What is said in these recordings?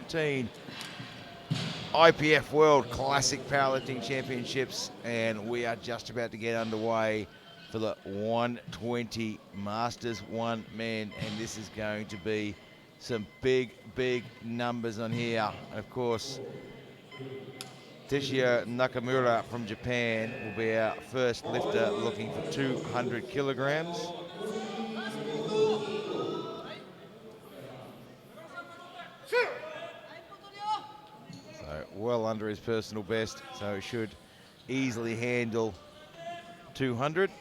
2019 IPF World Classic Powerlifting Championships, and we are just about to get underway for the 120 Masters one man, and this is going to be some big numbers on here. And of course, Teshio Nakamura from Japan will be our first lifter, looking for 200 kilograms. So well under his personal best, so he should easily handle 200.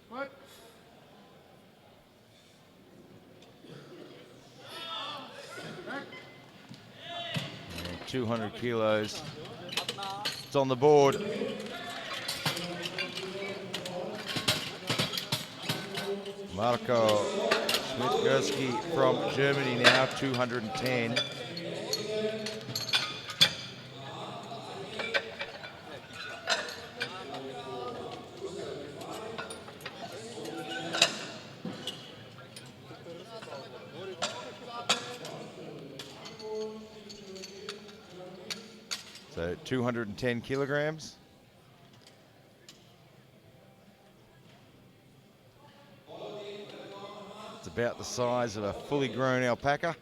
What? 200 kilos. It's on the board. Maka, Schmitt, Gursky from Germany now, 210. So 210 kilograms. It's about the size of a fully grown alpaca.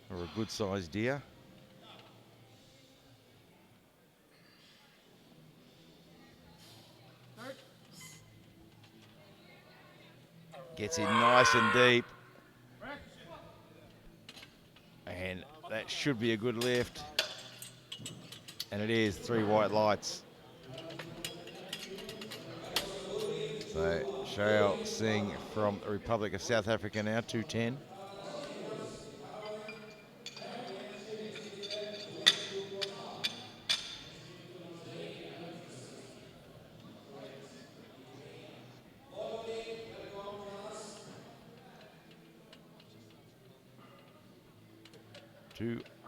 Or a good sized deer. Gets in nice and deep. And that should be a good lift. And it is 3 white lights. So Shail Singh from the Republic of South Africa now, 210.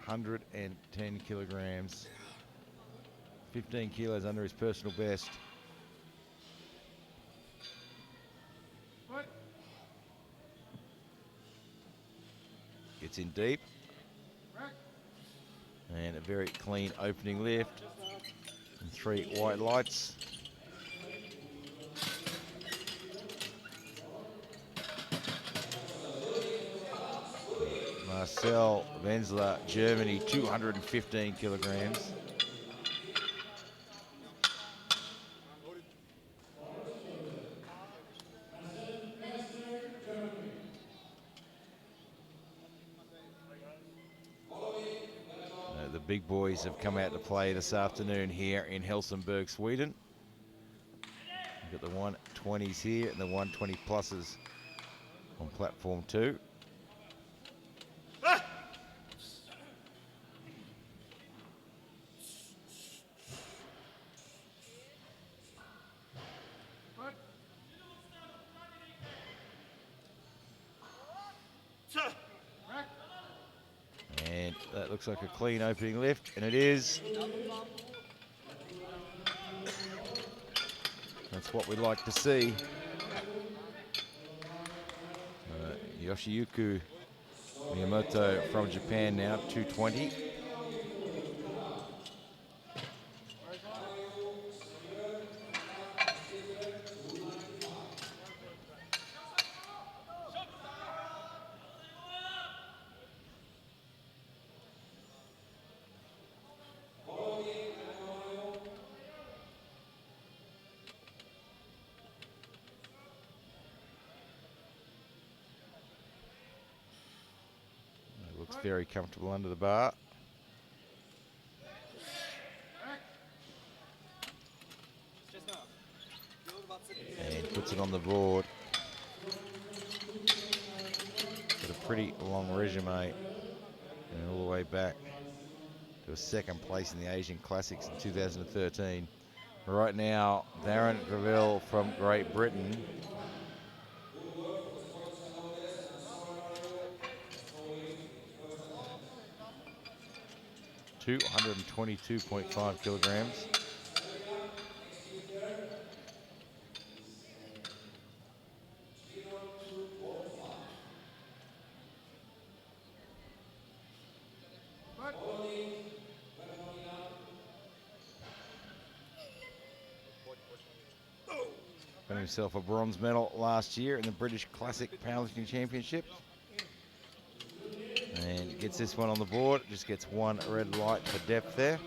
$210 kilograms, 15 kilos under his personal best. What? Gets in deep. And a very clean opening lift. And 3 white lights. Marcel Wenzler, Germany, 215 kilograms. The big boys have come out to play this afternoon here in Helsingborg, Sweden. We've got the 120s here and the 120 pluses on platform 2. And that looks like a clean opening lift, and it is. That's what we'd like to see. Yoshiyuki Miyamoto from Japan now, 220. Looks very comfortable under the bar. And puts it on the board. Got a pretty long resume, and all the way back to a second place in the Asian Classics in 2013. Right now, Darren Gravel from Great Britain. 222.5 kilograms. Got himself a bronze medal last year in the British Classic Powerlifting Championship. And gets this one on the board. Just gets one red light for depth there.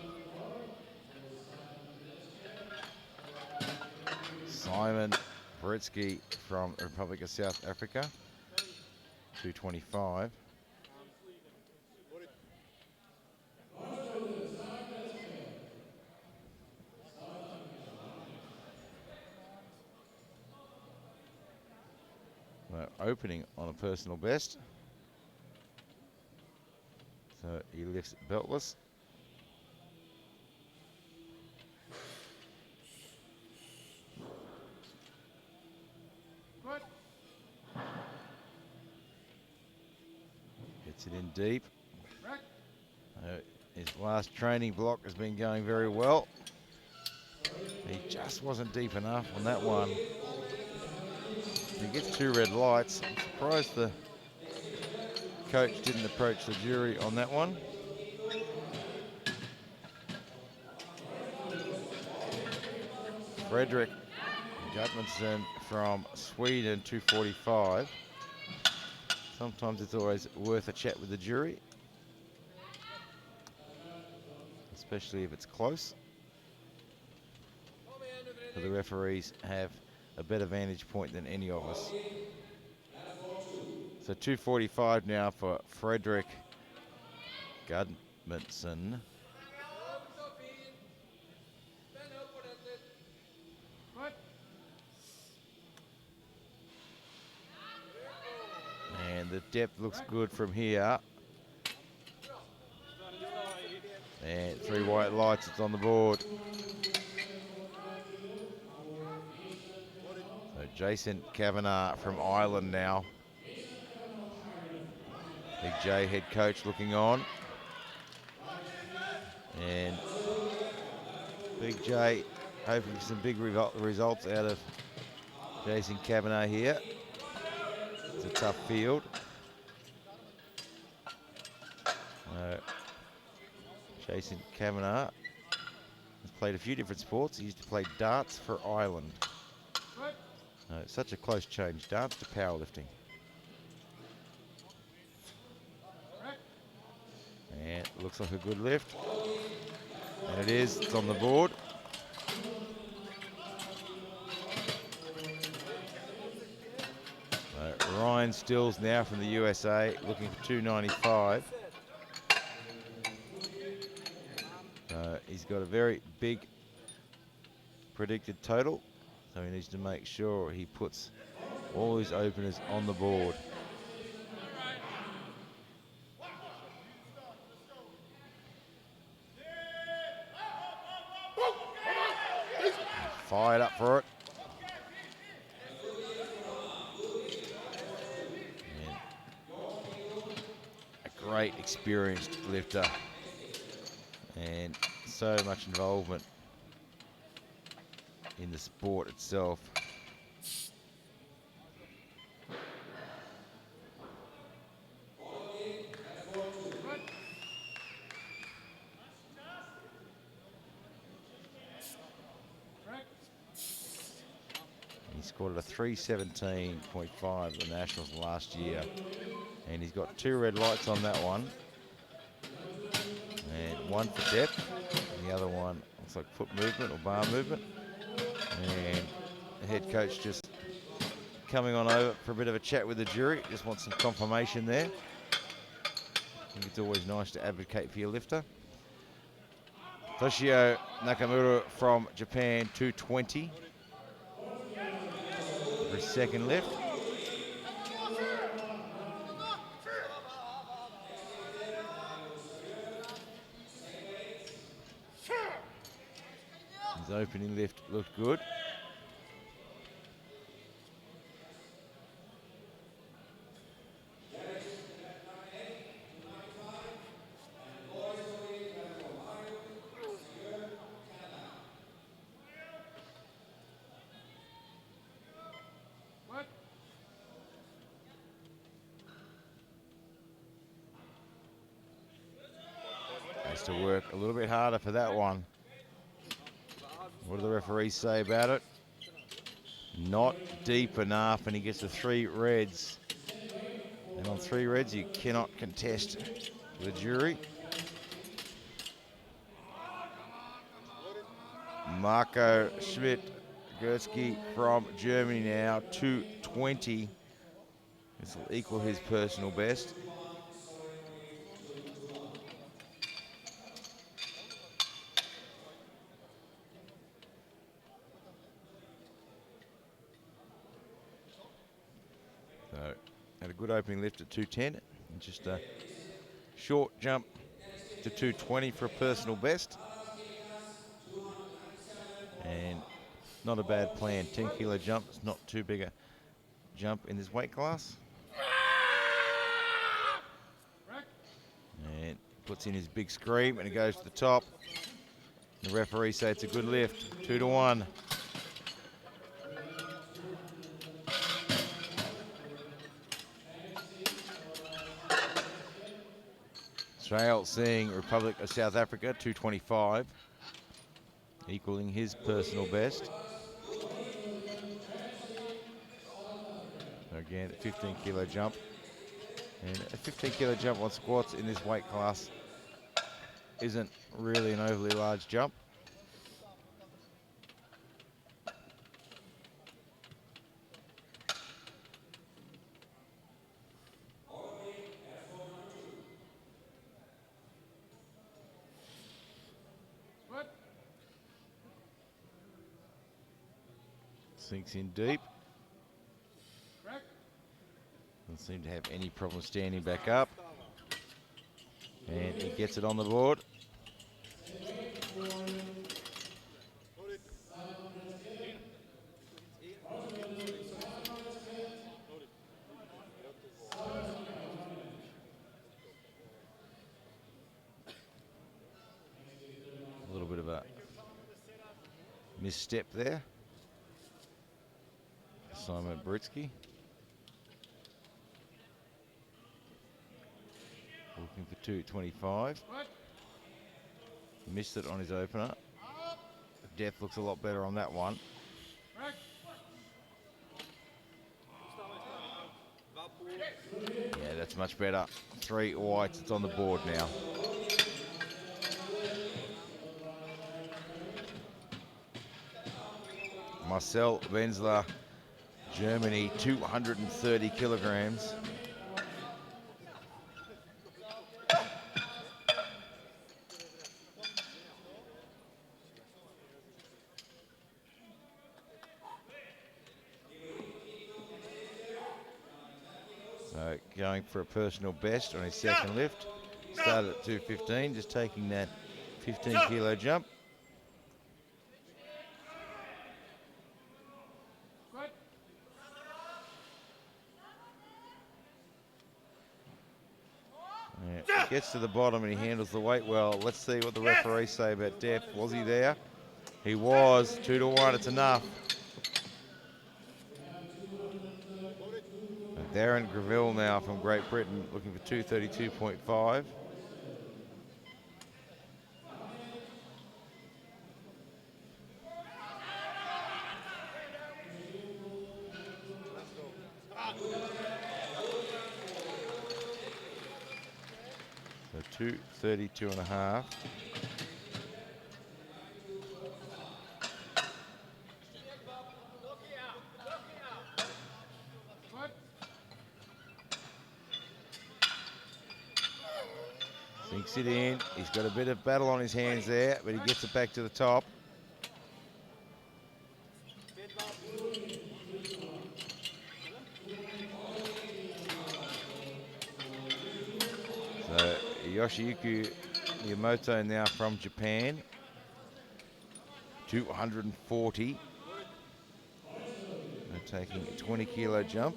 Simon Baretsky from the Republic of South Africa. 225. Opening on a personal best. So he lifts beltless. Gets it in deep. His last training block has been going very well. He just wasn't deep enough on that one. He gets two red lights. I'm surprised the coach didn't approach the jury on that one. Fredrik Gudmundsson from Sweden, 245. Sometimes it's always worth a chat with the jury, especially if it's close. So the referees have a better vantage point than any of us. So 245 now for Fredrik Gudmundsson. And the depth looks good from here. And three white lights, it's on the board. So Jason Cavanaugh from Ireland now. Big J head coach looking on. And Big J hoping for some big results out of Jason Cavanaugh here. It's a tough field. Jason Cavanaugh has played a few different sports. He used to play darts for Ireland. Such a close change, darts to powerlifting. And it looks like a good lift. And it is, it's on the board. Ryan Stills now from the USA, looking for 295. He's got a very big predicted total, so he needs to make sure he puts all his openers on the board. Fired up for it. A great experienced lifter and so much involvement in the sport itself. He scored a 317.5 at the Nationals last year, and he's got two red lights on that one, and one for depth, and the other one looks like foot movement or bar movement. And the head coach just coming on over for a bit of a chat with the jury. Just wants some confirmation there. I think it's always nice to advocate for your lifter. Toshio Nakamura from Japan, 220. For his second lift. His opening lift looked good. Has to work a little bit harder for that one. What do the referees say about it? Not deep enough, and he gets the 3 reds. And on 3 reds, you cannot contest the jury. Maka, Schmitt, Gursky from Germany now, 220. This will equal his personal best. So, had a good opening lift at 210. And just a short jump to 220 for a personal best. And not a bad plan. 10 kilo jump. It's not too big a jump in this weight class. And puts in his big scream and it goes to the top. The referee say it's a good lift. 2-1. Trail seeing Republic of South Africa, 225. Equaling his personal best. So again, a 15 kilo jump. And a 15 kilo jump on squats in this weight class isn't really an overly large jump. Sinks in deep. Doesn't seem to have any problem standing back up. And he gets it on the board. A little bit of a misstep there. Baretsky. Looking for 225. Missed it on his opener. Depth looks a lot better on that one. Yeah, that's much better. 3 whites, it's on the board now. Marcel Wenzler, Germany, 230 kilograms. So going for a personal best on his second lift. Started at 215, just taking that 15 kilo jump. Yeah, he gets to the bottom and he handles the weight well. Let's see what the referees say about depth. Was he there? He was. 2-1, it's enough. And Darren Gravel now from Great Britain looking for 232.5. So 232.5. Sinks it in. He's got a bit of battle on his hands there, but he gets it back to the top. So Yoshiyuki Miyamoto now from Japan. 240. They're taking a 20 kilo jump.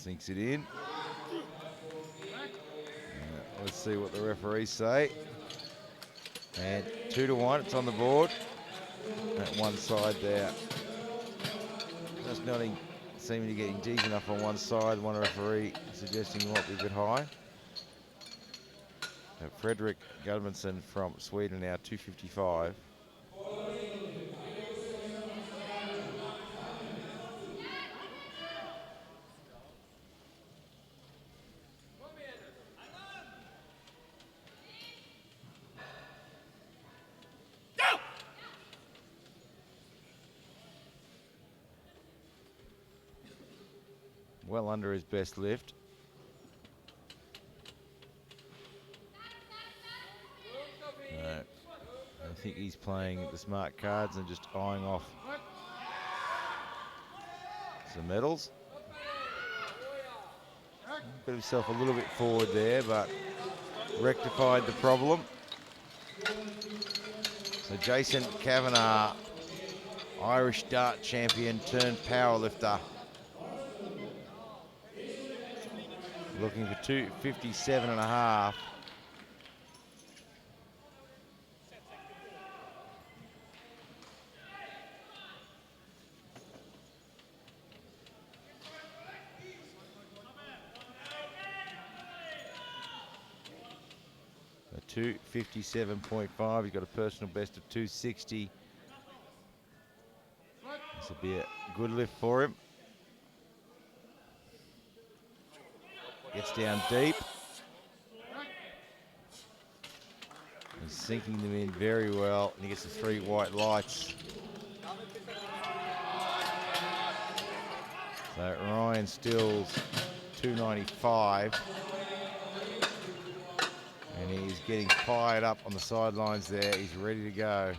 Sinks it in. Let's see what the referees say. And 2-1, it's on the board. At one side there. Just not seeming to getting deep enough on one side. One referee suggesting it might be a bit high. Fredrik Gudmundsson from Sweden now, 255. Well under his best lift. I think he's playing the smart cards and just eyeing off some medals. Got himself a little bit forward there, but rectified the problem. So Jason Cavanaugh, Irish dart champion turned powerlifter, looking for 257.5. So 257.5. He's got a personal best of 260. This will be a good lift for him. Gets down deep. He's sinking them in very well, and he gets the 3 white lights. So Ryan Stills, 295. And he's getting fired up on the sidelines there. He's ready to go.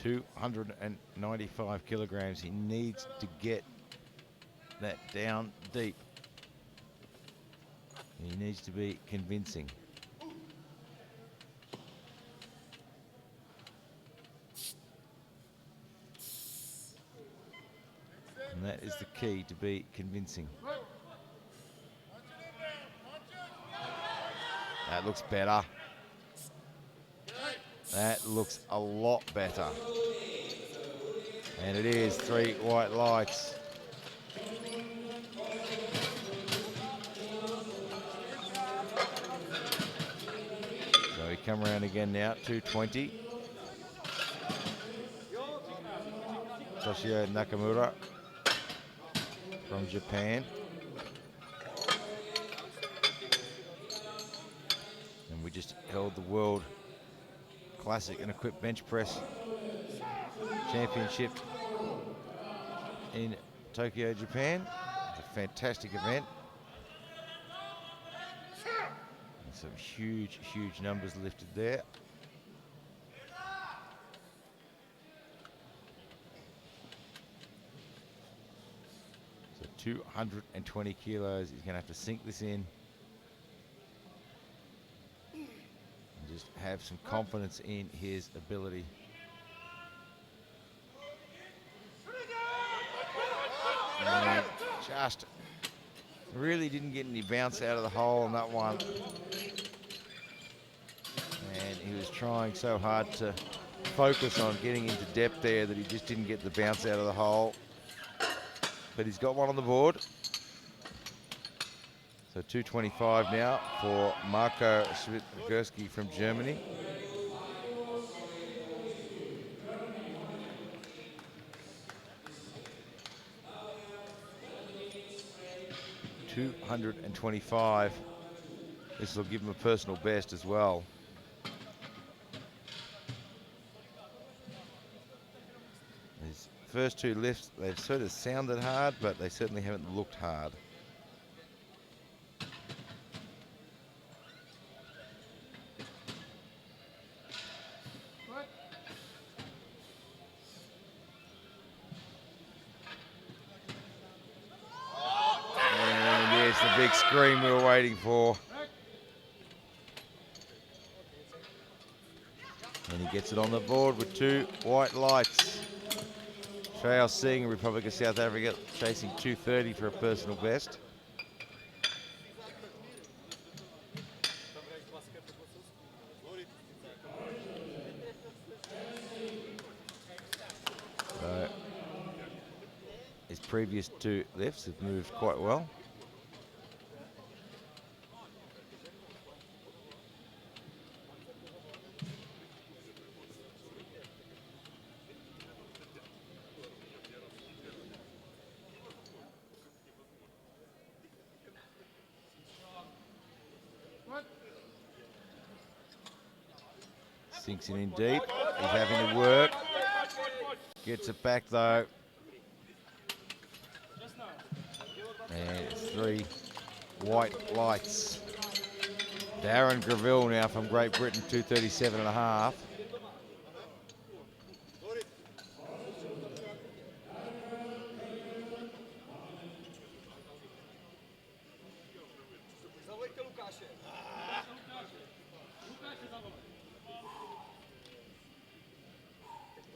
$295 kilograms. He needs to get that down deep. He needs to be convincing. And that is the key, to be convincing. That looks better. That looks a lot better. And it is 3 white lights. So we come around again now, 220. Toshio Nakamura from Japan. And we just held the World Classic and Equipped Bench Press Championship in Tokyo, Japan. It's a fantastic event. And some huge, huge numbers lifted there. So 220 kilos. He's going to have to sink this in. And just have some confidence in his ability. And just really didn't get any bounce out of the hole on that one. And he was trying so hard to focus on getting into depth there that he just didn't get the bounce out of the hole. But he's got one on the board. So 225 now for Maka Schmitt Gursky from Germany. $225. This will give him a personal best as well. His first 2 lifts, they've sort of sounded hard, but they certainly haven't looked hard. big scream we were waiting for. And he gets it on the board with 2 white lights. Trail Singh, Republic of South Africa, chasing 2:30 for a personal best. So his previous 2 lifts have moved quite well. Sinks it in deep. He's having to work. Gets it back though. And it's 3 white lights. Darren Gravel now from Great Britain, 2:37.5.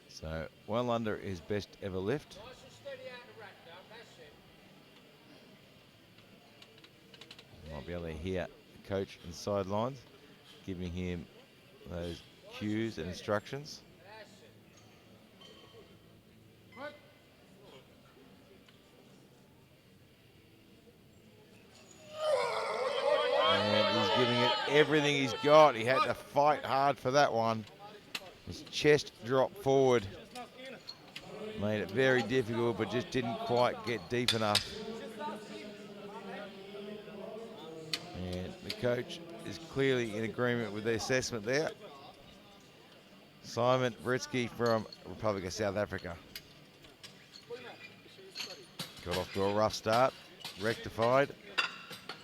So well under his best ever lift. Might be able to hear the coach in the sidelines giving him those cues and instructions. And he's giving it everything he's got. He had to fight hard for that one. His chest dropped forward. Made it very difficult, but just didn't quite get deep enough. And the coach is clearly in agreement with the assessment there. Simon Baretsky from Republic of South Africa. Got off to a rough start, rectified.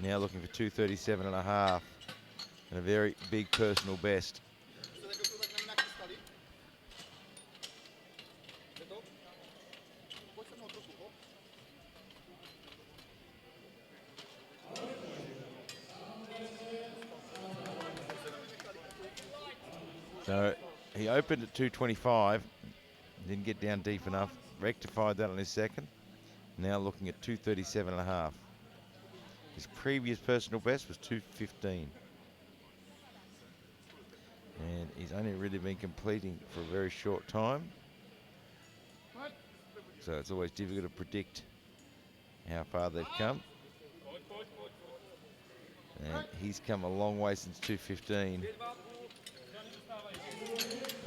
Now looking for 2:37.5 and a very big personal best. So he opened at 2:25, didn't get down deep enough, rectified that on his second. Now looking at 2:37.5. His previous personal best was 2:15. And he's only really been completing for a very short time. So it's always difficult to predict how far they've come. And he's come a long way since 2:15.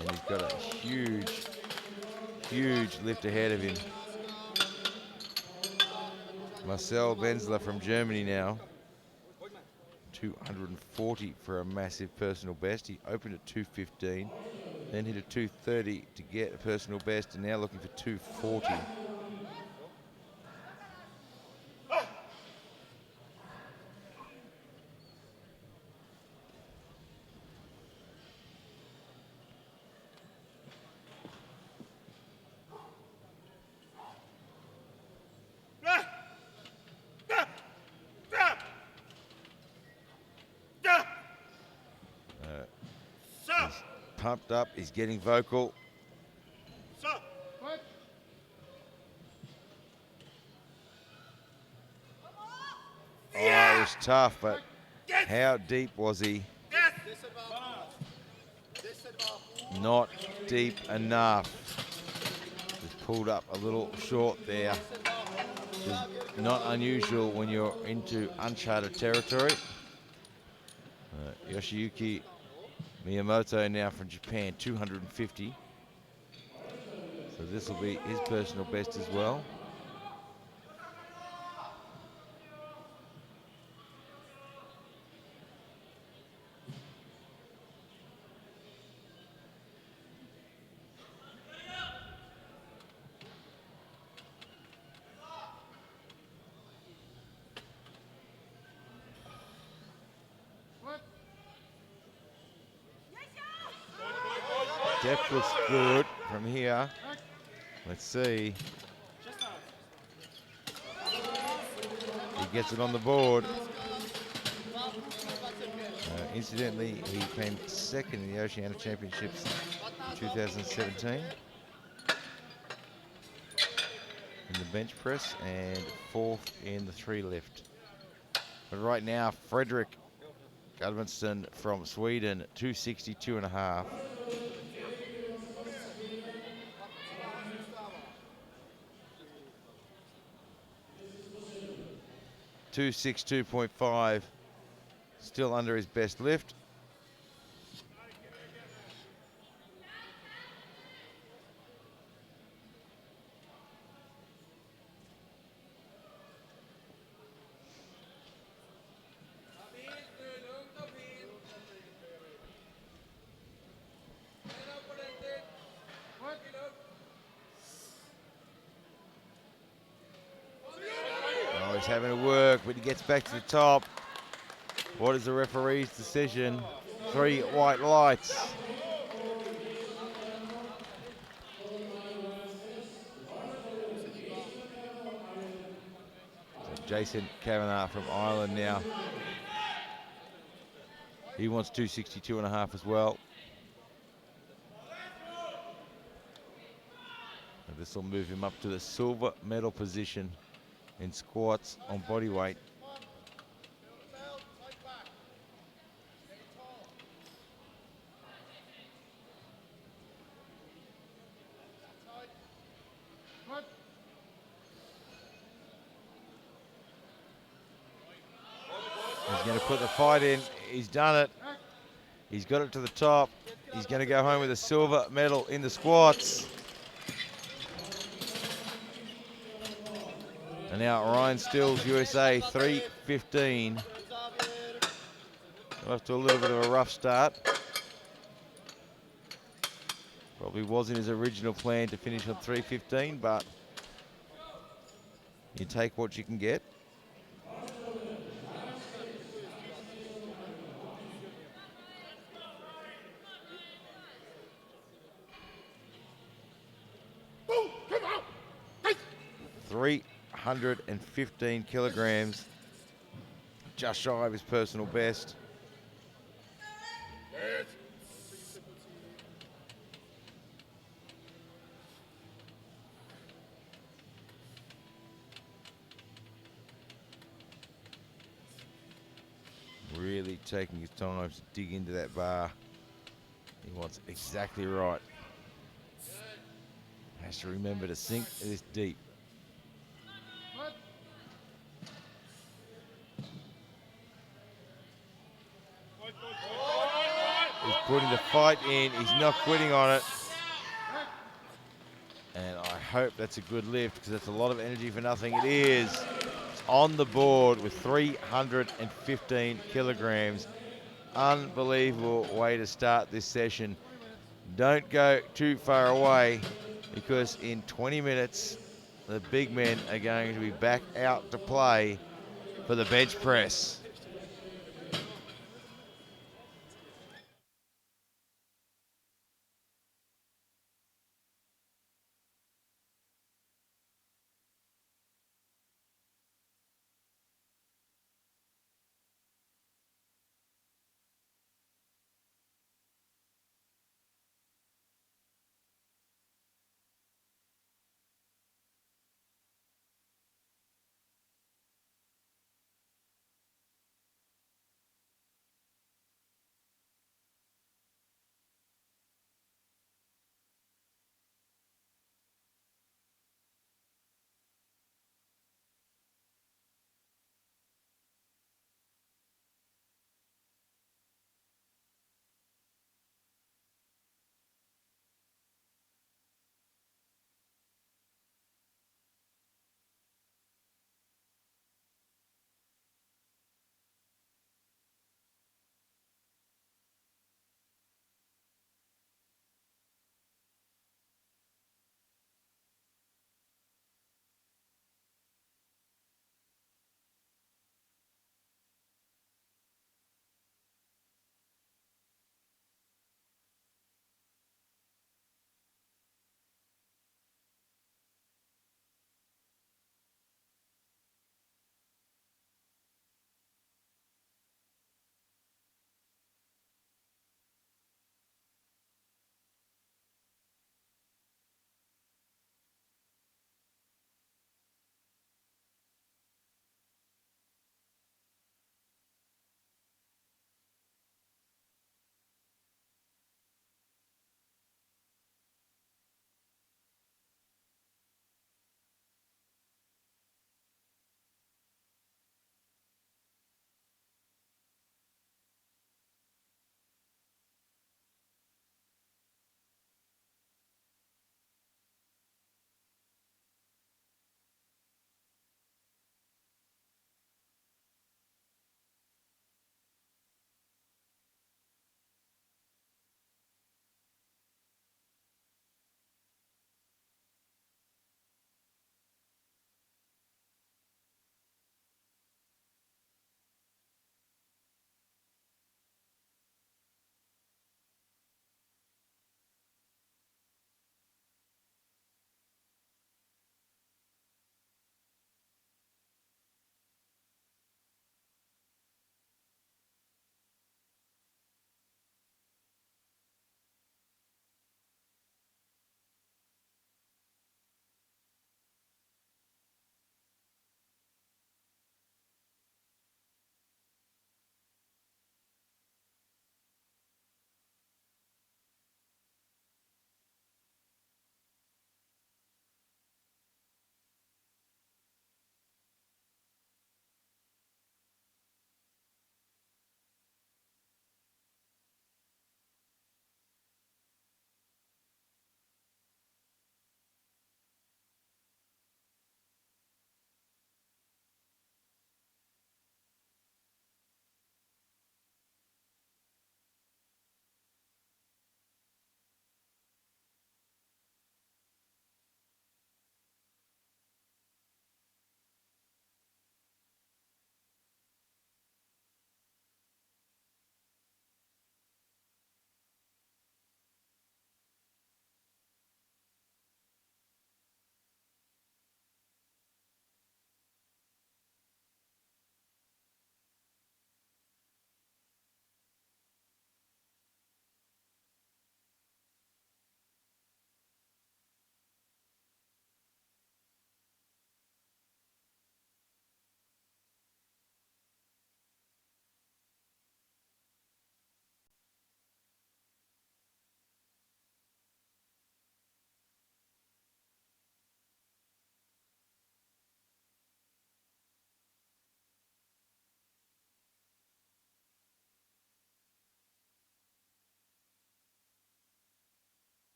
And he's got a huge, huge lift ahead of him. Marcel Benzler from Germany now. 240 for a massive personal best. He opened at 2:15, then hit a 2:30 to get a personal best, and now looking for 2:40. Pumped up, he's getting vocal. Oh, it was tough, but how deep was he? Not deep enough. Just pulled up a little short there. Which is not unusual when you're into uncharted territory. Yoshiyuki Miyamoto now from Japan, 250. So this will be his personal best as well. Depth looks good from here. Let's see. He gets it on the board. Incidentally, he came second in the Oceania Championships in 2017 in the bench press and fourth in the 3 lift. But right now, Fredrik Gudmundsson from Sweden, 262.5. 262.5, still under his best lift. Oh, he's having to work, but he gets back to the top. What is the referee's decision? 3 white lights. So Jason Cavanaugh from Ireland now. He wants 262.5 as well. And this will move him up to the silver medal position in squats on body weight. He's going to put the fight in. He's done it. He's got it to the top. He's going to go home with a silver medal in the squats. And now Ryan Stills, USA, 3:15. Off to a little bit of a rough start. Probably wasn't his original plan to finish on 3:15, but you take what you can get. Boom! Come on! 315 kilograms, just shy of his personal best. Really taking his time to dig into that bar. He wants exactly right. Has to remember to sink this deep. He's putting the fight in. He's not quitting on it. And I hope that's a good lift because that's a lot of energy for nothing. It is. It's on the board with 315 kilograms. Unbelievable way to start this session. Don't go too far away because in 20 minutes, the big men are going to be back out to play for the bench press.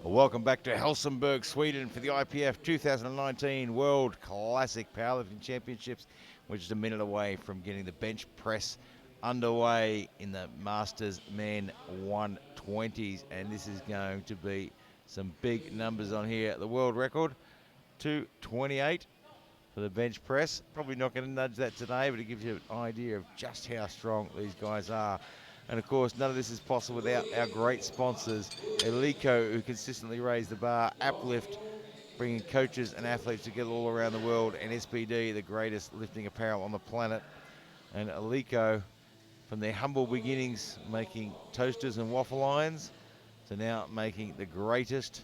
Welcome back to Helsingborg, Sweden for the IPF 2019 World Classic Powerlifting Championships. We're just a minute away from getting the bench press underway in the Masters Men 120s, and this is going to be some big numbers on here. The world record, 228 for the bench press. Probably not going to nudge that today, but it gives you an idea of just how strong these guys are. And of course, none of this is possible without our great sponsors, Eleiko, who consistently raise the bar, Uplift, bringing coaches and athletes together all around the world, and SBD, the greatest lifting apparel on the planet. And Eleiko, from their humble beginnings, making toasters and waffle irons, to now making the greatest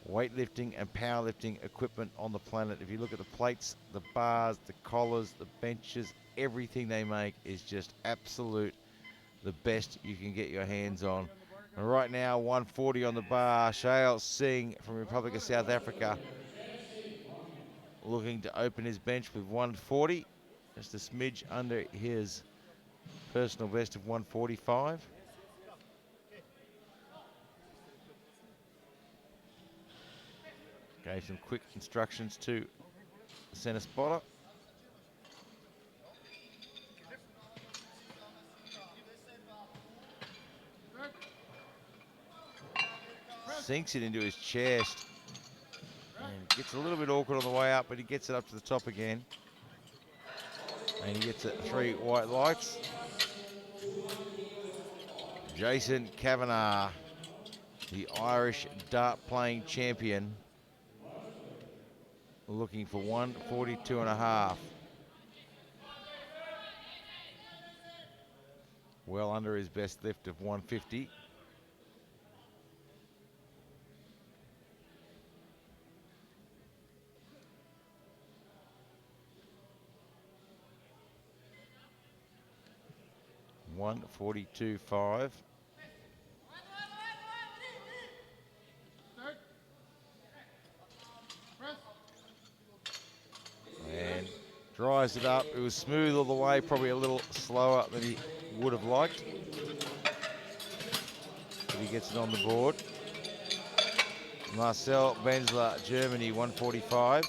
weightlifting and powerlifting equipment on the planet. If you look at the plates, the bars, the collars, the benches, everything they make is just absolute the best you can get your hands on. And right now, 140 on the bar. Shail Singh from Republic of South Africa looking to open his bench with 140, just a smidge under his personal best of 145. Gave some quick instructions to the center spotter. Sinks it into his chest and gets a little bit awkward on the way up, but he gets it up to the top again. And he gets it 3 white lights. Jason Cavanaugh, the Irish dart playing champion, looking for 142.5. Well under his best lift of 150. $142.5. And dries it up. It was smooth all the way, probably a little slower than he would have liked. But he gets it on the board. Marcel Benzler, Germany, 145.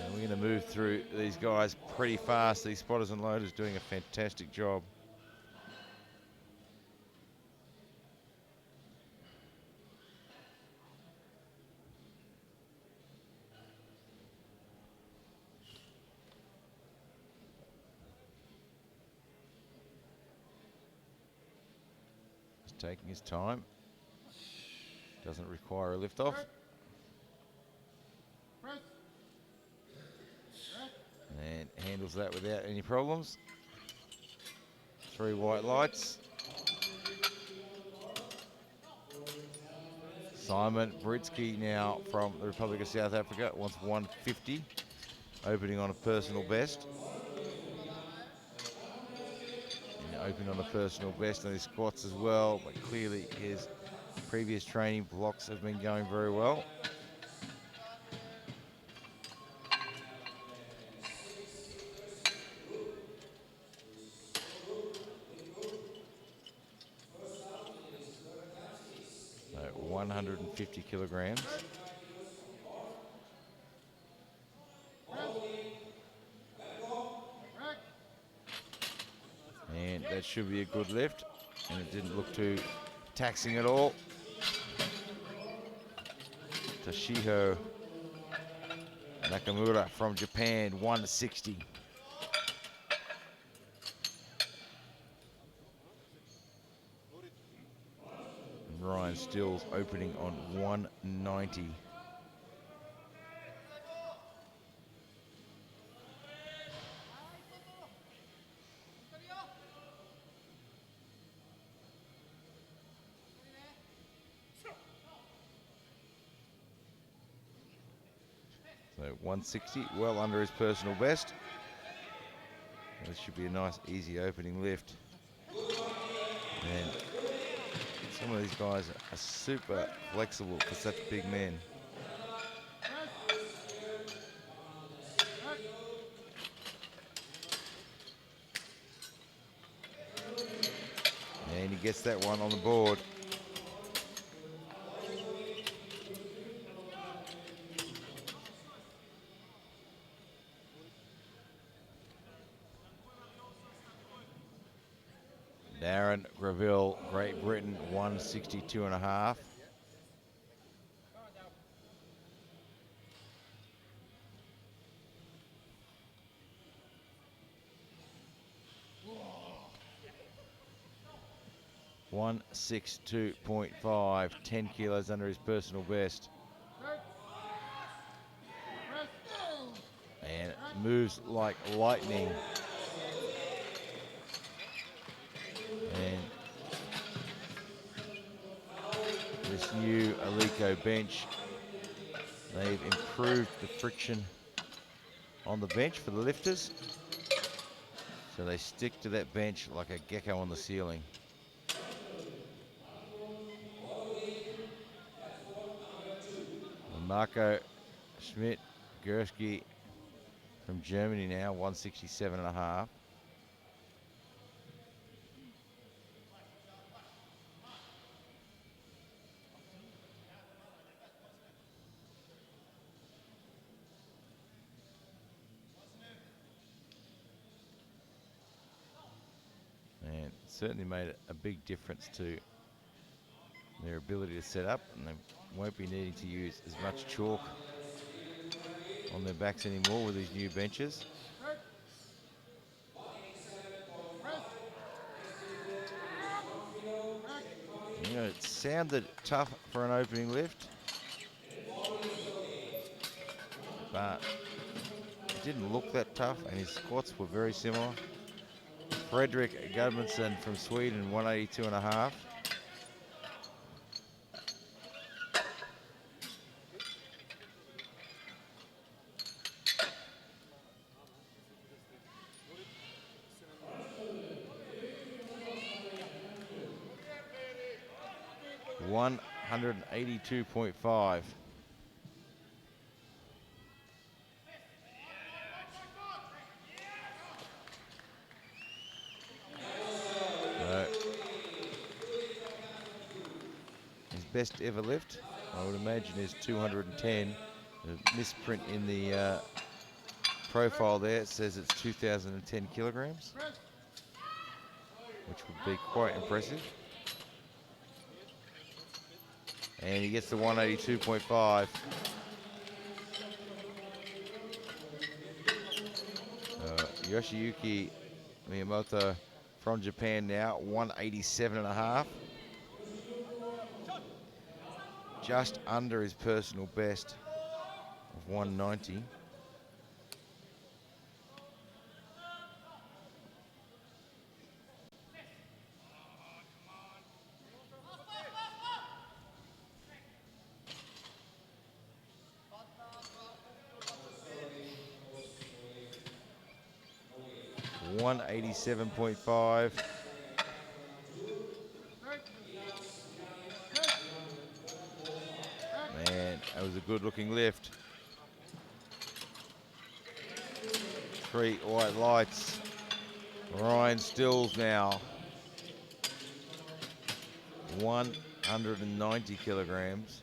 And we're going to move through these guys pretty fast. These spotters and loaders doing a fantastic job. Taking his time. Doesn't require a lift off. And handles that without any problems. 3 white lights. Simon Baretsky now from the Republic of South Africa wants 150, opening on a personal best. Open on a personal best on his squats as well, but clearly his previous training blocks have been going very well. So 150 kilograms. And that should be a good lift, and it didn't look too taxing at all. Toshiho Nakamura from Japan, 160. And Ryan Stills opening on 190. So 160, well under his personal best. This should be a nice, easy opening lift. And some of these guys are super flexible for such big men. gets that one on the board. Darren Gravel, Great Britain, 162.5. $162.5, 10 kilos under his personal best. And moves like lightning. And this new Alico bench, they've improved the friction on the bench for the lifters. So they stick to that bench like a gecko on the ceiling. Maka, Schmitt, Gursky from Germany now, 167.5. And certainly made a big difference to their ability to set up, and they won't be needing to use as much chalk on their backs anymore with these new benches. You know, it sounded tough for an opening lift, but it didn't look that tough, and his squats were very similar. Fredrik Gudmundsson from Sweden, 182.5. $182.5. His best ever lift, I would imagine, is 210. The misprint in the profile there, it says it's 2,010 kilograms, which would be quite impressive. And he gets the 182.5. Yoshiyuki Miyamoto from Japan now, 187.5. Just under his personal best of 190. $187.5. Man, that was a good looking lift. 3 white lights. Ryan Stills now. 190 kilograms.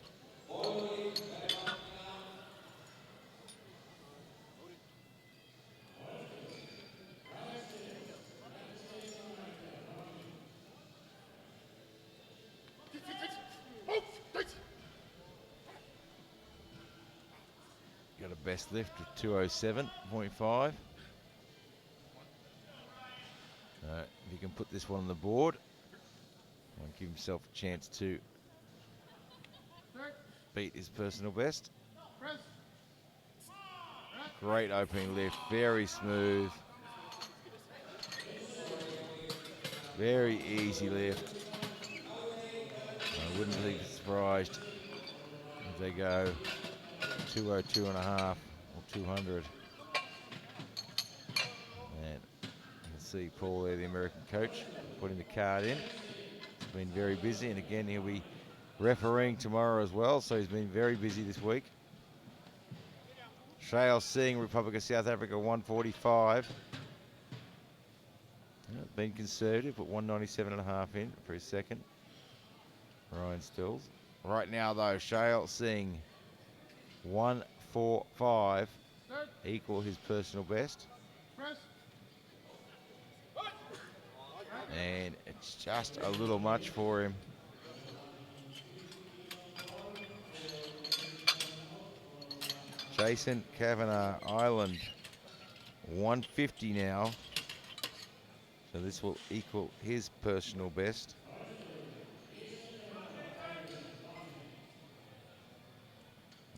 Got a best lift of 207.5. If he can put this one on the board, and give himself a chance to beat his personal best. Great opening lift, very smooth. Very easy lift. I wouldn't be surprised if they go 202.5 or 200. And you can see Paul there, the American coach, putting the card in. He's been very busy, and again he'll be refereeing tomorrow as well, so he's been very busy this week. Shale Singh, Republic of South Africa, 145. been conservative, put 197.5 in for his second. Ryan Stills. Right now, though, Shale seeing 145 equal his personal best. And it's just a little much for him. Jason Cavanaugh, Island, 150 now. So this will equal his personal best.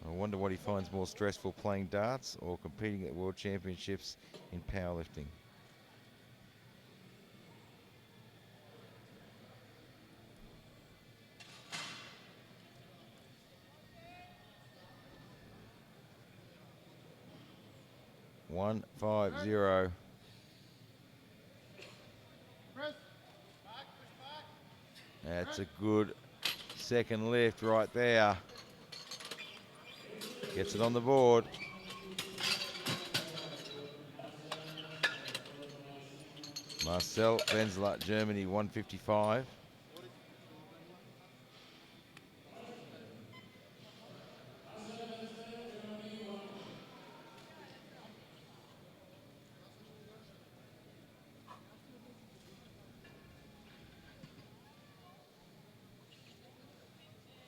I wonder what he finds more stressful, playing darts or competing at World Championships in powerlifting. One, 5-0. That's a good second lift right there. Gets it on the board. Marcel Benzler, Germany, 155.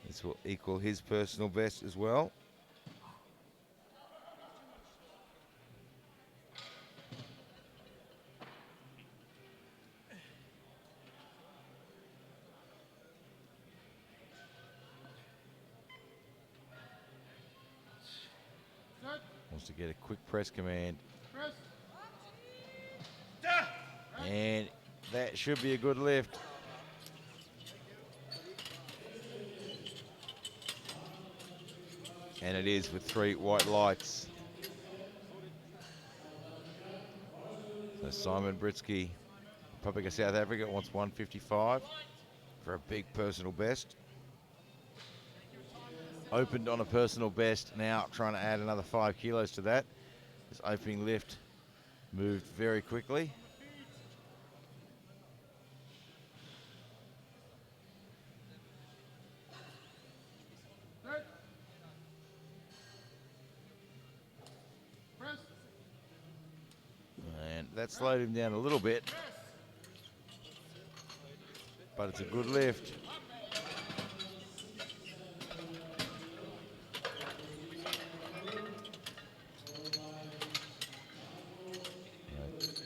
This will equal his personal best as well. Wants to get a quick press command. And that should be a good lift. And it is with 3 white lights. So Simon Baretsky, Republic of South Africa, wants 155 for a big personal best. Opened on a personal best, now trying to add another 5 kilos to that. This opening lift moved very quickly. And that slowed him down a little bit, but it's a good lift.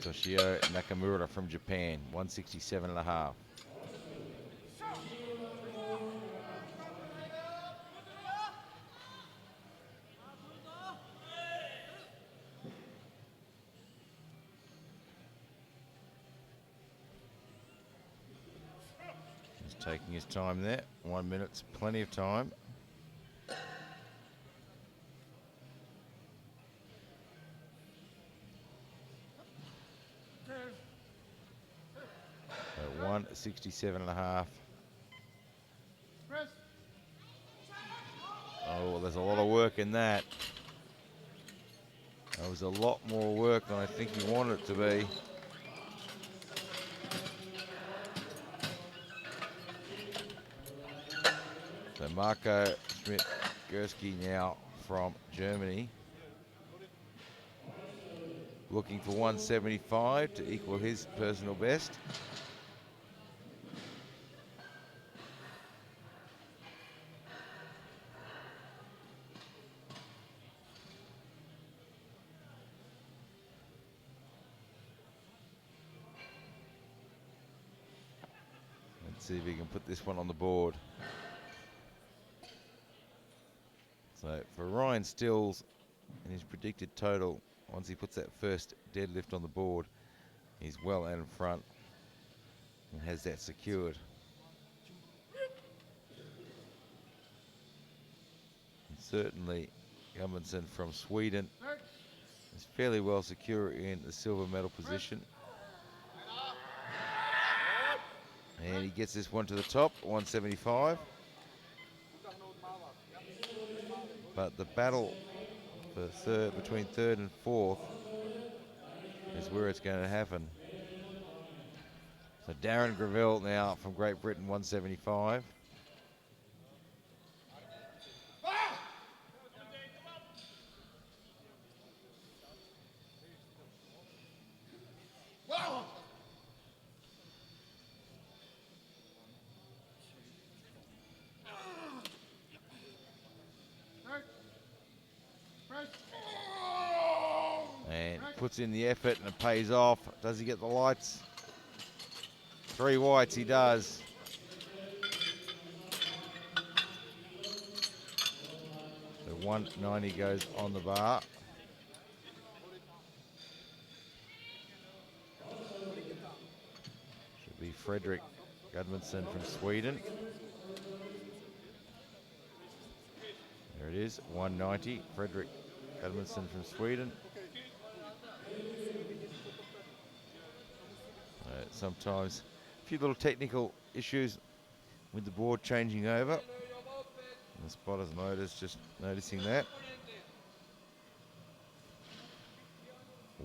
Toshio Nakamura from Japan, 167.5. He's taking his time there. 1 minute's plenty of time. So 167.5. Oh, there's a lot of work in that. That was a lot more work than I think he wanted it to be. So Maka, Schmitt, Gursky now from Germany. Looking for 175 to equal his personal best. Let's see if he can put this one on the board. So for Ryan Stills and his predicted total, once he puts that first deadlift on the board, he's well out in front and has that secured. And certainly Gudmundsson from Sweden is fairly well secure in the silver medal position. And he gets this one to the top, 175. But the battle for third, between third and fourth, is where it's going to happen. So Darren Gravel now from Great Britain, 175. And puts in the effort and it pays off. Does he get the lights? 3 whites, he does. So 190 goes on the bar. Should be Fredrik Gudmundsson from Sweden. There it is, 190, Fredrik Gudmundsson from Sweden. Sometimes a few little technical issues with the board changing over. And the spotter's notice, just noticing that.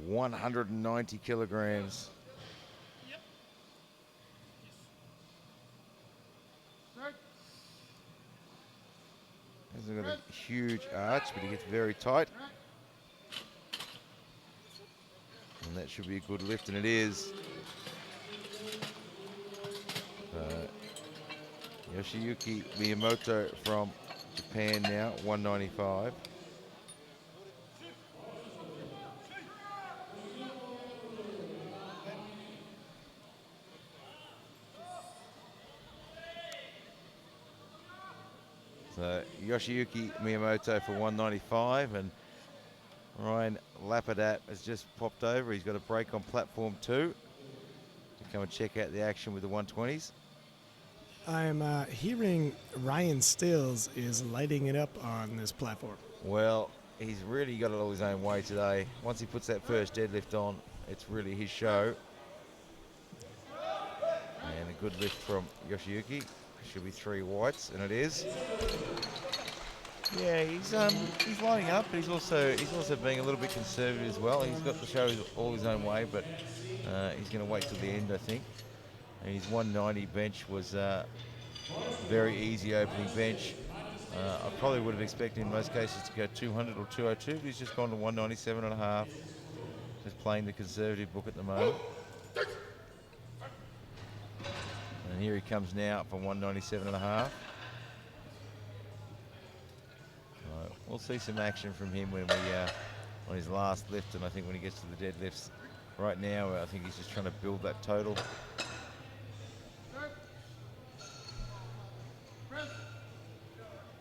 190 kilograms. Hasn't got a huge arch, but he gets very tight. And that should be a good lift, and it is. Yoshiyuki Miyamoto from Japan now, 195. So Yoshiyuki Miyamoto for 195, and Ryan Lapadat has just popped over. He's got a break on platform 2 to come and check out the action with the 120s. I'm hearing Ryan Stills is lighting it up on this platform. Well, he's really got it all his own way today. Once he puts that first deadlift on, it's really his show. And a good lift from Yoshiyuki. Should be 3 whites, and it is. Yeah, he's lining up, but he's also being a little bit conservative as well. He's got the show all his own way, but he's going to wait till the end, I think. And his 190 bench was very easy opening bench. I probably would have expected in most cases to go 200 or 202, but he's just gone to 197.5. Just playing the conservative book at the moment. And here he comes now from 197.5. We'll see some action from him when we on his last lift, and I think when he gets to the deadlifts. Right now, I think he's just trying to build that total.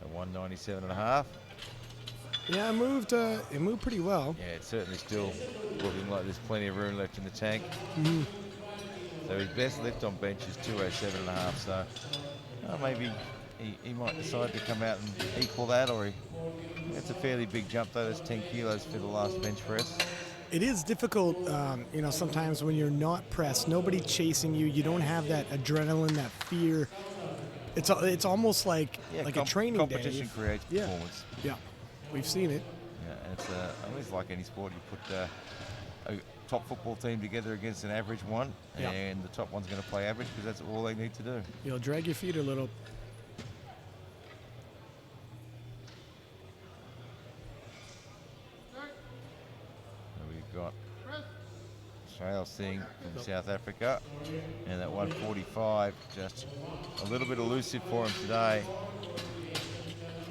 At 197.5. Yeah, it moved pretty well. Yeah, it's certainly still looking like there's plenty of room left in the tank. So his best lift on bench is 207.5. So maybe he might decide to come out and equal that, or it's a fairly big jump though. That's 10 kilos for the last bench press. It is difficult, sometimes when you're not pressed, nobody chasing you, you don't have that adrenaline, that fear. It's almost like a training competition day. Creates performance. Yeah, we've seen it. Yeah, and it's like any sport. You put a top football team together against an average one, and the top one's going to play average because that's all they need to do. You'll drag your feet a little. We've got Shale Singh from South Africa, and that 145 just a little bit elusive for him today.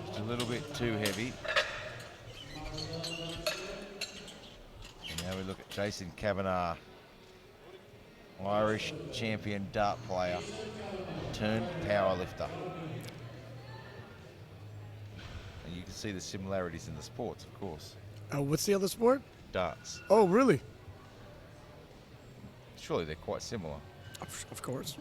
Just a little bit too heavy. And now we look at Jason Cavanaugh, Irish champion dart player turned powerlifter. And you can see the similarities in the sports, of course. What's the other sport? Darts. Oh, really? Surely they're quite similar. Of course.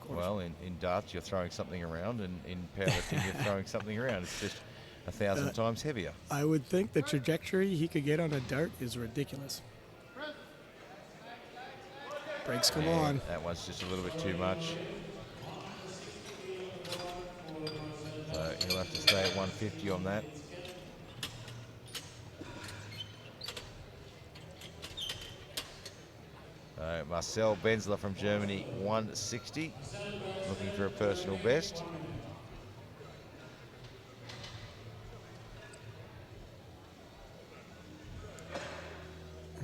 Well, in darts you're throwing something around, and in powerlifting you're throwing something around. It's just 1,000 times heavier. I would think the trajectory he could get on a dart is ridiculous. Brakes come on. That one's just a little bit too much. So he'll have to stay at 150 on that. So Marcel Benzler from Germany, 160, looking for a personal best.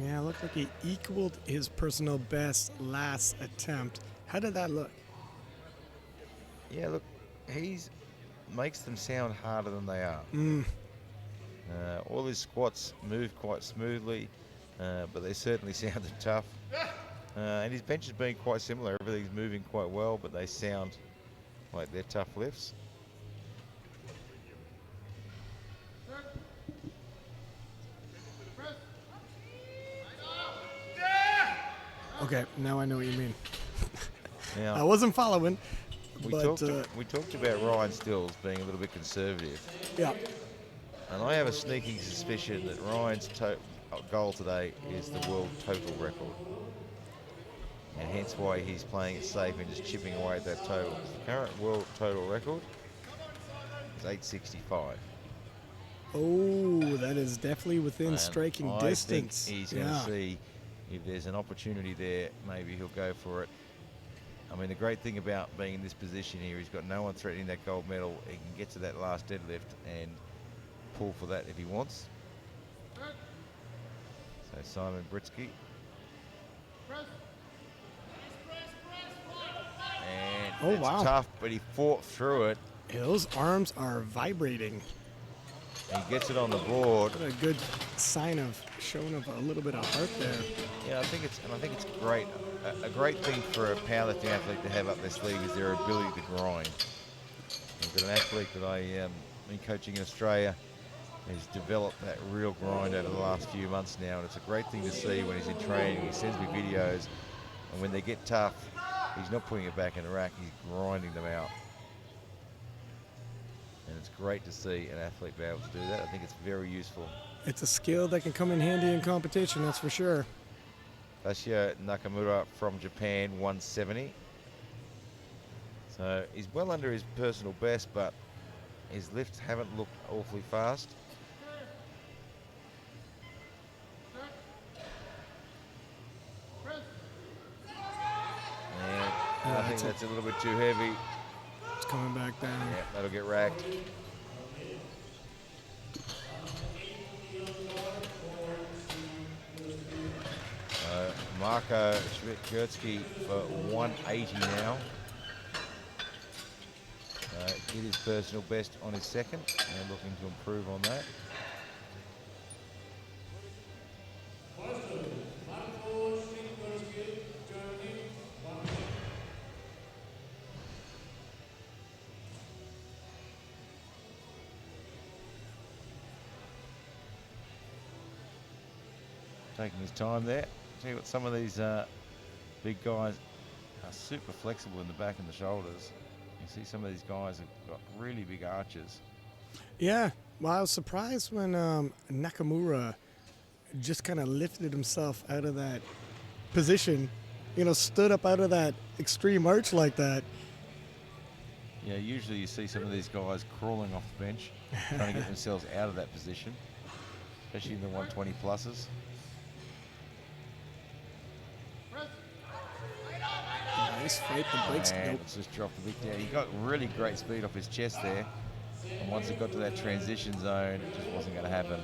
Yeah, it looked like he equaled his personal best last attempt. How did that look? Yeah, look, he's makes them sound harder than they are. All his squats move quite smoothly, but they certainly sounded tough. And his bench has been quite similar. Everything's moving quite well, but they sound like they're tough lifts. Okay, now I know what you mean. Now, I wasn't following, we but talked about Ryan Stills being a little bit conservative. yeah. And I have a sneaking suspicion that Ryan's goal today is the world total record. And hence why he's playing it safe and just chipping away at that total. The current world total record is 865. Oh, that is definitely within And striking I distance. think he's going to see if there's an opportunity there, maybe he'll go for it. I mean, the great thing about being in this position here, he's got no one threatening that gold medal. He can get to that last deadlift and pull for that if he wants. So Simon Gretzky. And it's tough, but he fought through it. Yeah, those arms are vibrating. And he gets it on the board. What a good sign of showing of a little bit of heart there. Yeah, I think it's great. A great thing for a powerlifting athlete to have up their sleeve is their ability to grind. I've got an athlete that I've been coaching in Australia. He's developed that real grind over the last few months now, and it's a great thing to see when he's in training. He sends me videos, and when they get tough, he's not putting it back in the rack, he's grinding them out. And it's great to see an athlete be able to do that. I think it's very useful. It's a skill that can come in handy in competition, that's for sure. Tasha Nakamura from Japan, 170. So he's well under his personal best, but his lifts haven't looked awfully fast. And I think that's a little bit too heavy. It's coming back down. Yeah, that'll get racked. Maka, Schmitt, Gursky for 180 now. Hit his personal best on his second and looking to improve on that. Taking his time there. Tell you what, some of these big guys are super flexible in the back and the shoulders. You see some of these guys have got really big arches. Yeah, well, I was surprised when Nakamura just kind of lifted himself out of that position, stood up out of that extreme arch like that. Yeah, usually you see some of these guys crawling off the bench, trying to get themselves out of that position, especially in the 120 pluses. Nice fight, the brakes. And it's just dropped a bit down. He got really great speed off his chest there. And once it got to that transition zone, it just wasn't going to happen.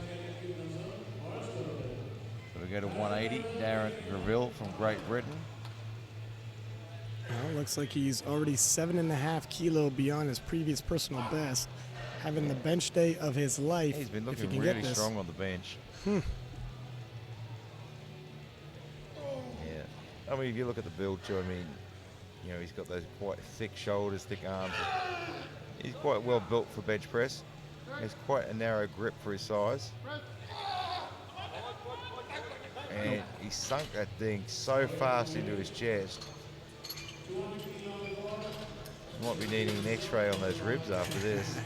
So we go to 180. Darren Gravel from Great Britain. Well, looks like he's already 7.5 kilo beyond his previous personal best, having the bench day of his life. He's been looking if he can really get this. strong on the bench. Yeah. I mean, if you look at the build too, I mean, he's got those quite thick shoulders, thick arms. He's quite well built for bench press. He has quite a narrow grip for his size. And he sunk that thing so fast into his chest. Might be needing an x-ray on those ribs after this.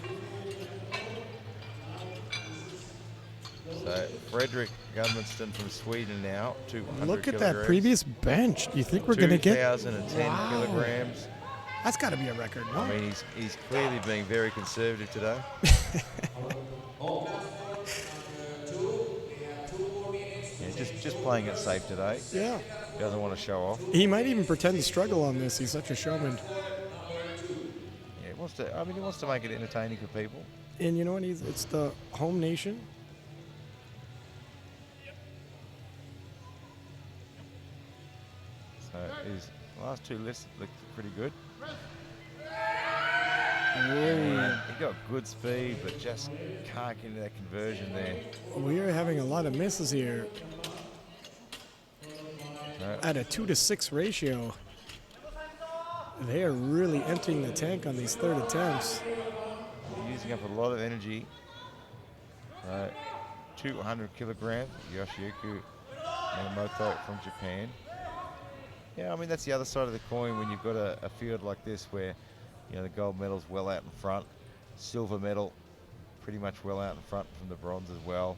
So Fredrik Gudmundsson from Sweden now, 200 Look at kilograms. that previous bench. Do you think we're going to get 2,010 kilograms. That's got to be a record, no? I mean, he's clearly being very conservative today. Yeah, just playing it safe today. Yeah. Doesn't want to show off. He might even pretend to struggle on this. He's such a showman. Yeah, he wants to. I mean, he wants to make it entertaining for people. And you know what? It's the home nation. So his last two lists looked pretty good. Whoa. He got good speed, but just can't get into that conversion there. We are having a lot of misses here. No. At a 2-to-6 ratio, they are really emptying the tank on these third attempts. Using up a lot of energy. 200 kilograms, Yoshiyuki Yamamoto from Japan. Yeah, I mean, that's the other side of the coin when you've got a field like this where, you know, the gold medal's well out in front, silver medal pretty much well out in front from the bronze as well.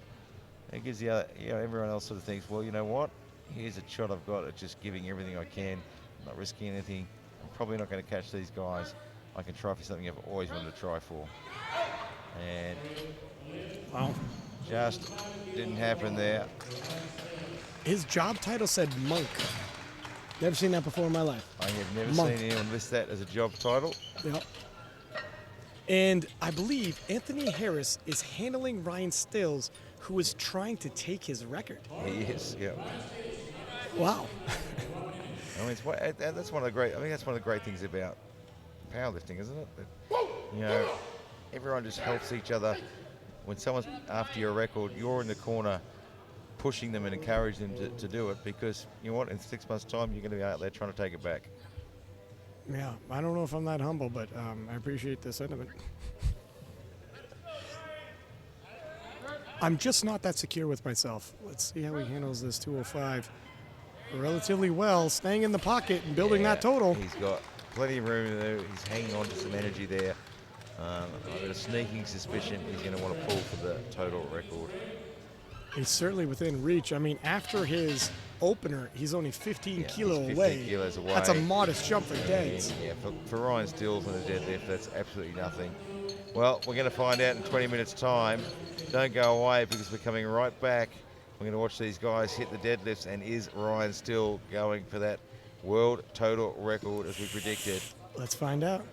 It gives the other, you know, everyone else sort of thinks, well, you know what? Here's a shot I've got at just giving everything I can, not risking anything. I'm probably not going to catch these guys. I can try for something I've always wanted to try for. And Wow. just didn't happen there. His job title said monk. Never seen that before in my life. I have never Monk. seen anyone list that as a job title. Yep. And I believe Anthony Harris is handling Ryan Stills, who is trying to take his record. He is, yeah. Wow. I mean, that's one of the great. I think that's one of the great things about powerlifting, isn't it? That, you know, everyone just helps each other. When someone's after your record, you're in the corner, pushing them and encouraging them to do it, because you know what? In 6 months' time, you're going to be out there trying to take it back. Yeah, I don't know if I'm that humble, but I appreciate the sentiment. I'm just not that secure with myself. Let's see how he handles this 205 relatively well, staying in the pocket and building that total. He's got plenty of room there. He's hanging on to some energy there. I've got a sneaking suspicion he's going to want to pull for the total record. He's certainly within reach. I mean, after his opener, he's only 15 He's 15 away. kilos away. That's a modest jump for deads. Yeah, for Ryan Stills on the deadlift, that's absolutely nothing. Well, we're going to find out in 20 minutes' time. Don't go away because we're coming right back. We're going to watch these guys hit the deadlifts, and is Ryan still going for that world total record as we predicted? Let's find out.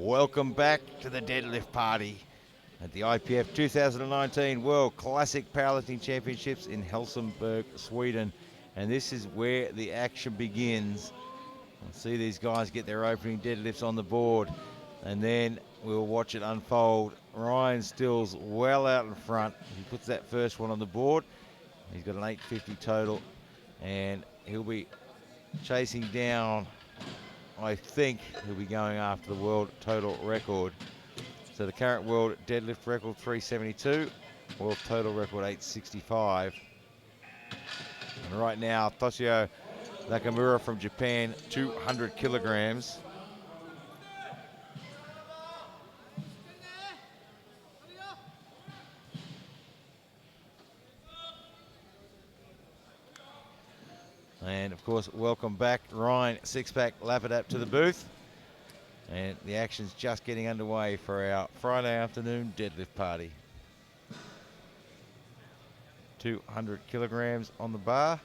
Welcome back to the deadlift party at the IPF 2019 World Classic Powerlifting Championships in Helsingborg, Sweden. And this is where the action begins. We'll see these guys get their opening deadlifts on the board, and then we'll watch it unfold. Ryan Stills well out in front. He puts that first one on the board. He's got an 850 total, and he'll be chasing down, I think he'll be going after the world total record. So the current world deadlift record 372, world total record 865. And right now, Toshio Nakamura from Japan, 200 kilograms. And of course, welcome back Ryan Sixpack Lapadap to the booth. And the action's just getting underway for our Friday afternoon deadlift party. 200 kilograms on the bar.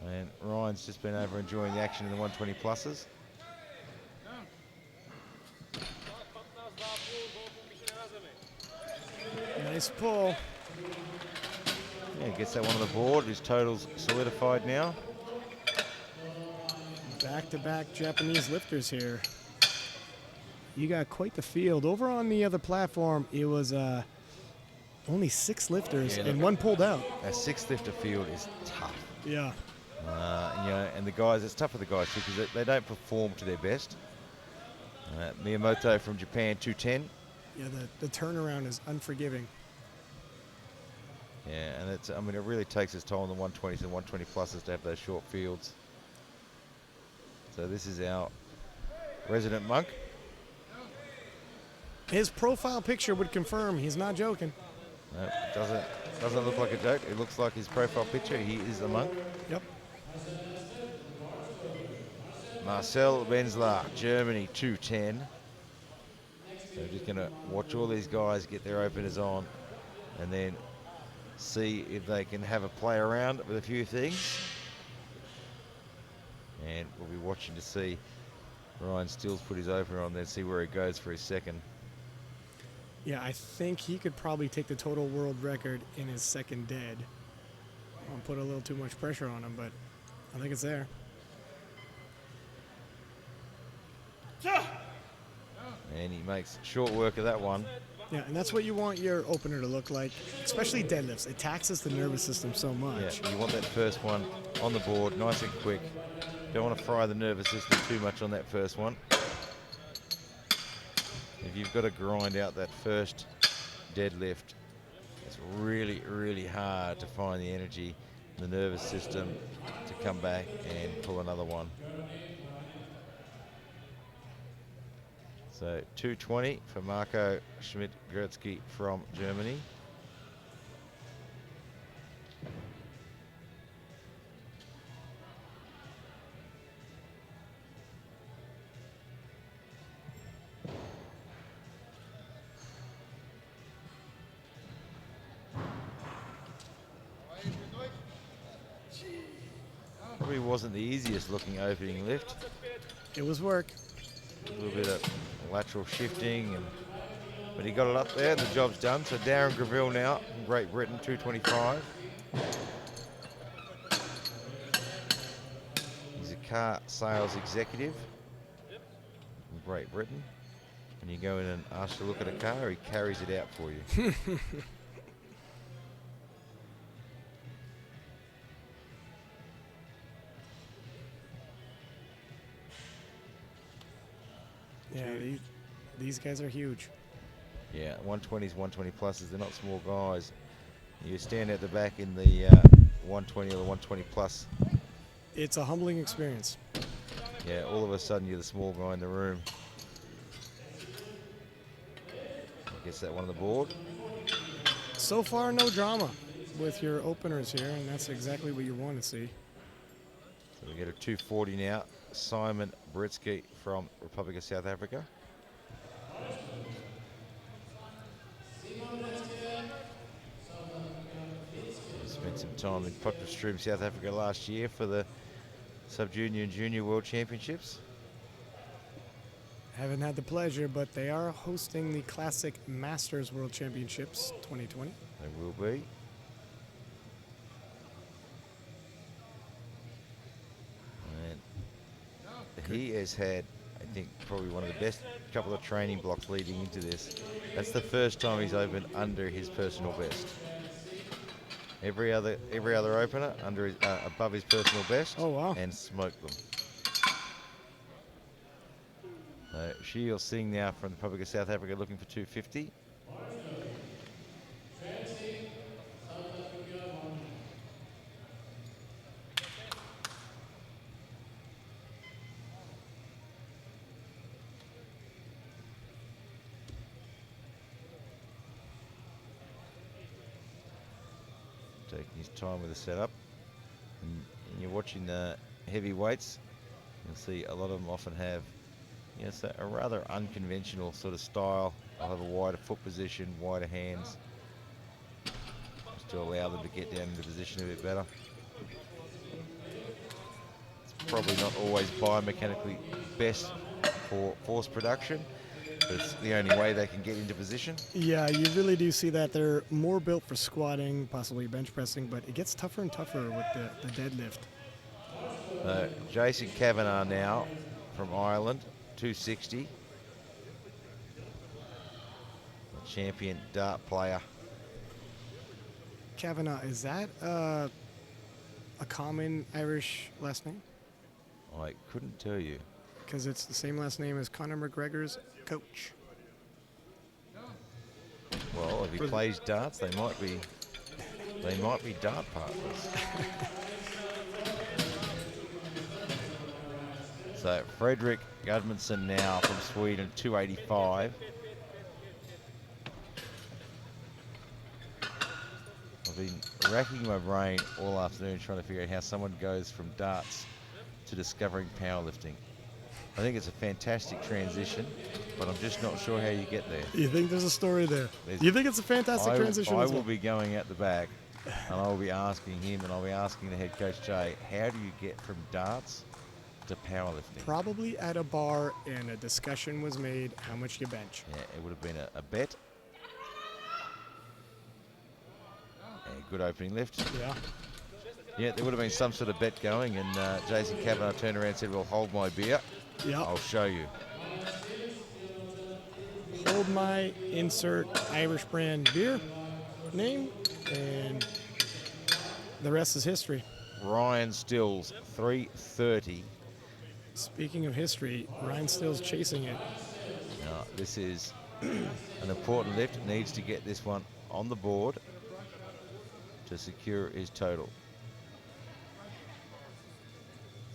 And Ryan's just been over enjoying the action in the 120 pluses. Nice pull. Yeah, gets that one on the board. His total's solidified now. Back-to-back Japanese lifters here. You got quite the field. Over on the other platform, it was only 6 lifters and one pulled out. That 6 lifter field is tough. Yeah. And the guys, it's tough for the guys too because they don't perform to their best. Miyamoto from Japan, 210. Yeah, the turnaround is unforgiving. Yeah, and it's, I mean, it really takes its toll on the 120s and 120 pluses to have those short fields. So this is our resident monk. His profile picture would confirm he's not joking. No, it doesn't look like a joke. It looks like his profile picture. He is a monk. Yep. Marcel Benzler, Germany, 210. So we're just going to watch all these guys get their openers on and then see if they can have a play around with a few things. And we'll be watching to see Ryan Stills put his opener on there, see where he goes for his second. Yeah, I think he could probably take the total world record in his second dead. I'll put a little too much pressure on him, but I think it's there. And he makes short work of that one. Yeah, and that's what you want your opener to look like, especially deadlifts. It taxes the nervous system so much. Yeah, you want that first one on the board, nice and quick. Don't want to fry the nervous system too much on that first one. If you've got to grind out that first deadlift, it's really, really hard to find the energy in the nervous system to come back and pull another one. So 220 for Maka, Schmitt, Gretzky from Germany. Probably wasn't the easiest looking opening lift. It was work. A little bit of lateral shifting, but he got it up there. The job's done. So Darren Gravel now from Great Britain, 225. He's a car sales executive from Great Britain. And you go in and ask to look at a car, he carries it out for you. Yeah, these guys are huge. Yeah, 120s, 120 pluses, they're not small guys. You stand at the back in the 120 or the 120 plus. It's a humbling experience. Yeah, all of a sudden you're the small guy in the room. Gets that one on the board. So far, no drama with your openers here, and that's exactly what you want to see. So we get a 240 now. Simon Baretsky from Republic of South Africa. He spent some time in Potchefstroom, South Africa last year for the Sub-Junior and Junior World Championships. Haven't had the pleasure, but they are hosting the Classic Masters World Championships 2020. They will be. And he has had, I think, probably one of the best couple of training blocks leading into this. That's the first time he's opened under his personal best. Every other opener under his, above his personal best. Oh, wow. And smoked them. So Sheil Singh now from the Republic of South Africa looking for 250. Taking his time with the setup. And you're watching the heavyweights, you'll see a lot of them often have so a rather unconventional sort of style. They'll have a wider foot position, wider hands, just to allow them to get down into position a bit better. It's probably not always biomechanically best for force production, but it's the only way they can get into position. Yeah, you really do see that. They're more built for squatting, possibly bench pressing, but it gets tougher and tougher with the deadlift. Jason Cavanaugh now from Ireland, 260. A champion dart player. Cavanaugh, is that a common Irish last name? I couldn't tell you. Because it's the same last name as Conor McGregor's coach. Well, if he plays darts, they might be dart partners. So Fredrik Gudmundsson now from Sweden, 285. I've been racking my brain all afternoon trying to figure out how someone goes from darts to discovering powerlifting. I think it's a fantastic transition, but I'm just not sure how you get there. You think there's a story there? You think it's a fantastic transition? I will be going out the back, and I will be asking him, and I'll be asking the head coach Jay, how do you get from darts to powerlifting? Probably at a bar, and a discussion was made how much you bench. Yeah, it would have been a bet. A good opening lift. Yeah. Yeah, there would have been some sort of bet going, and Jason Cavanaugh turned around and said, well, hold my beer. Yeah. I'll show you. Hold my insert Irish brand beer name, and the rest is history. Ryan Stills, 330. Speaking of history, Ryan Stills chasing it. Now, this is an important lift. Needs to get this one on the board to secure his total.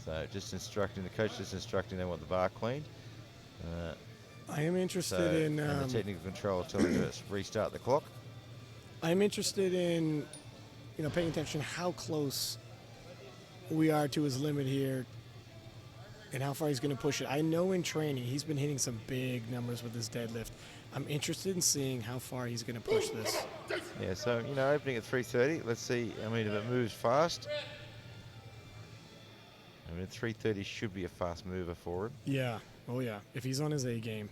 So just instructing, the coach just instructing they want the bar cleaned. I am interested in... and the technical controller telling us to restart the clock. I'm interested in, paying attention how close we are to his limit here and how far he's going to push it. I know in training he's been hitting some big numbers with his deadlift. I'm interested in seeing how far he's going to push this. Yeah, so, opening at 330, let's see, if it moves fast. 330 should be a fast mover for him. Yeah, oh yeah, if he's on his A game.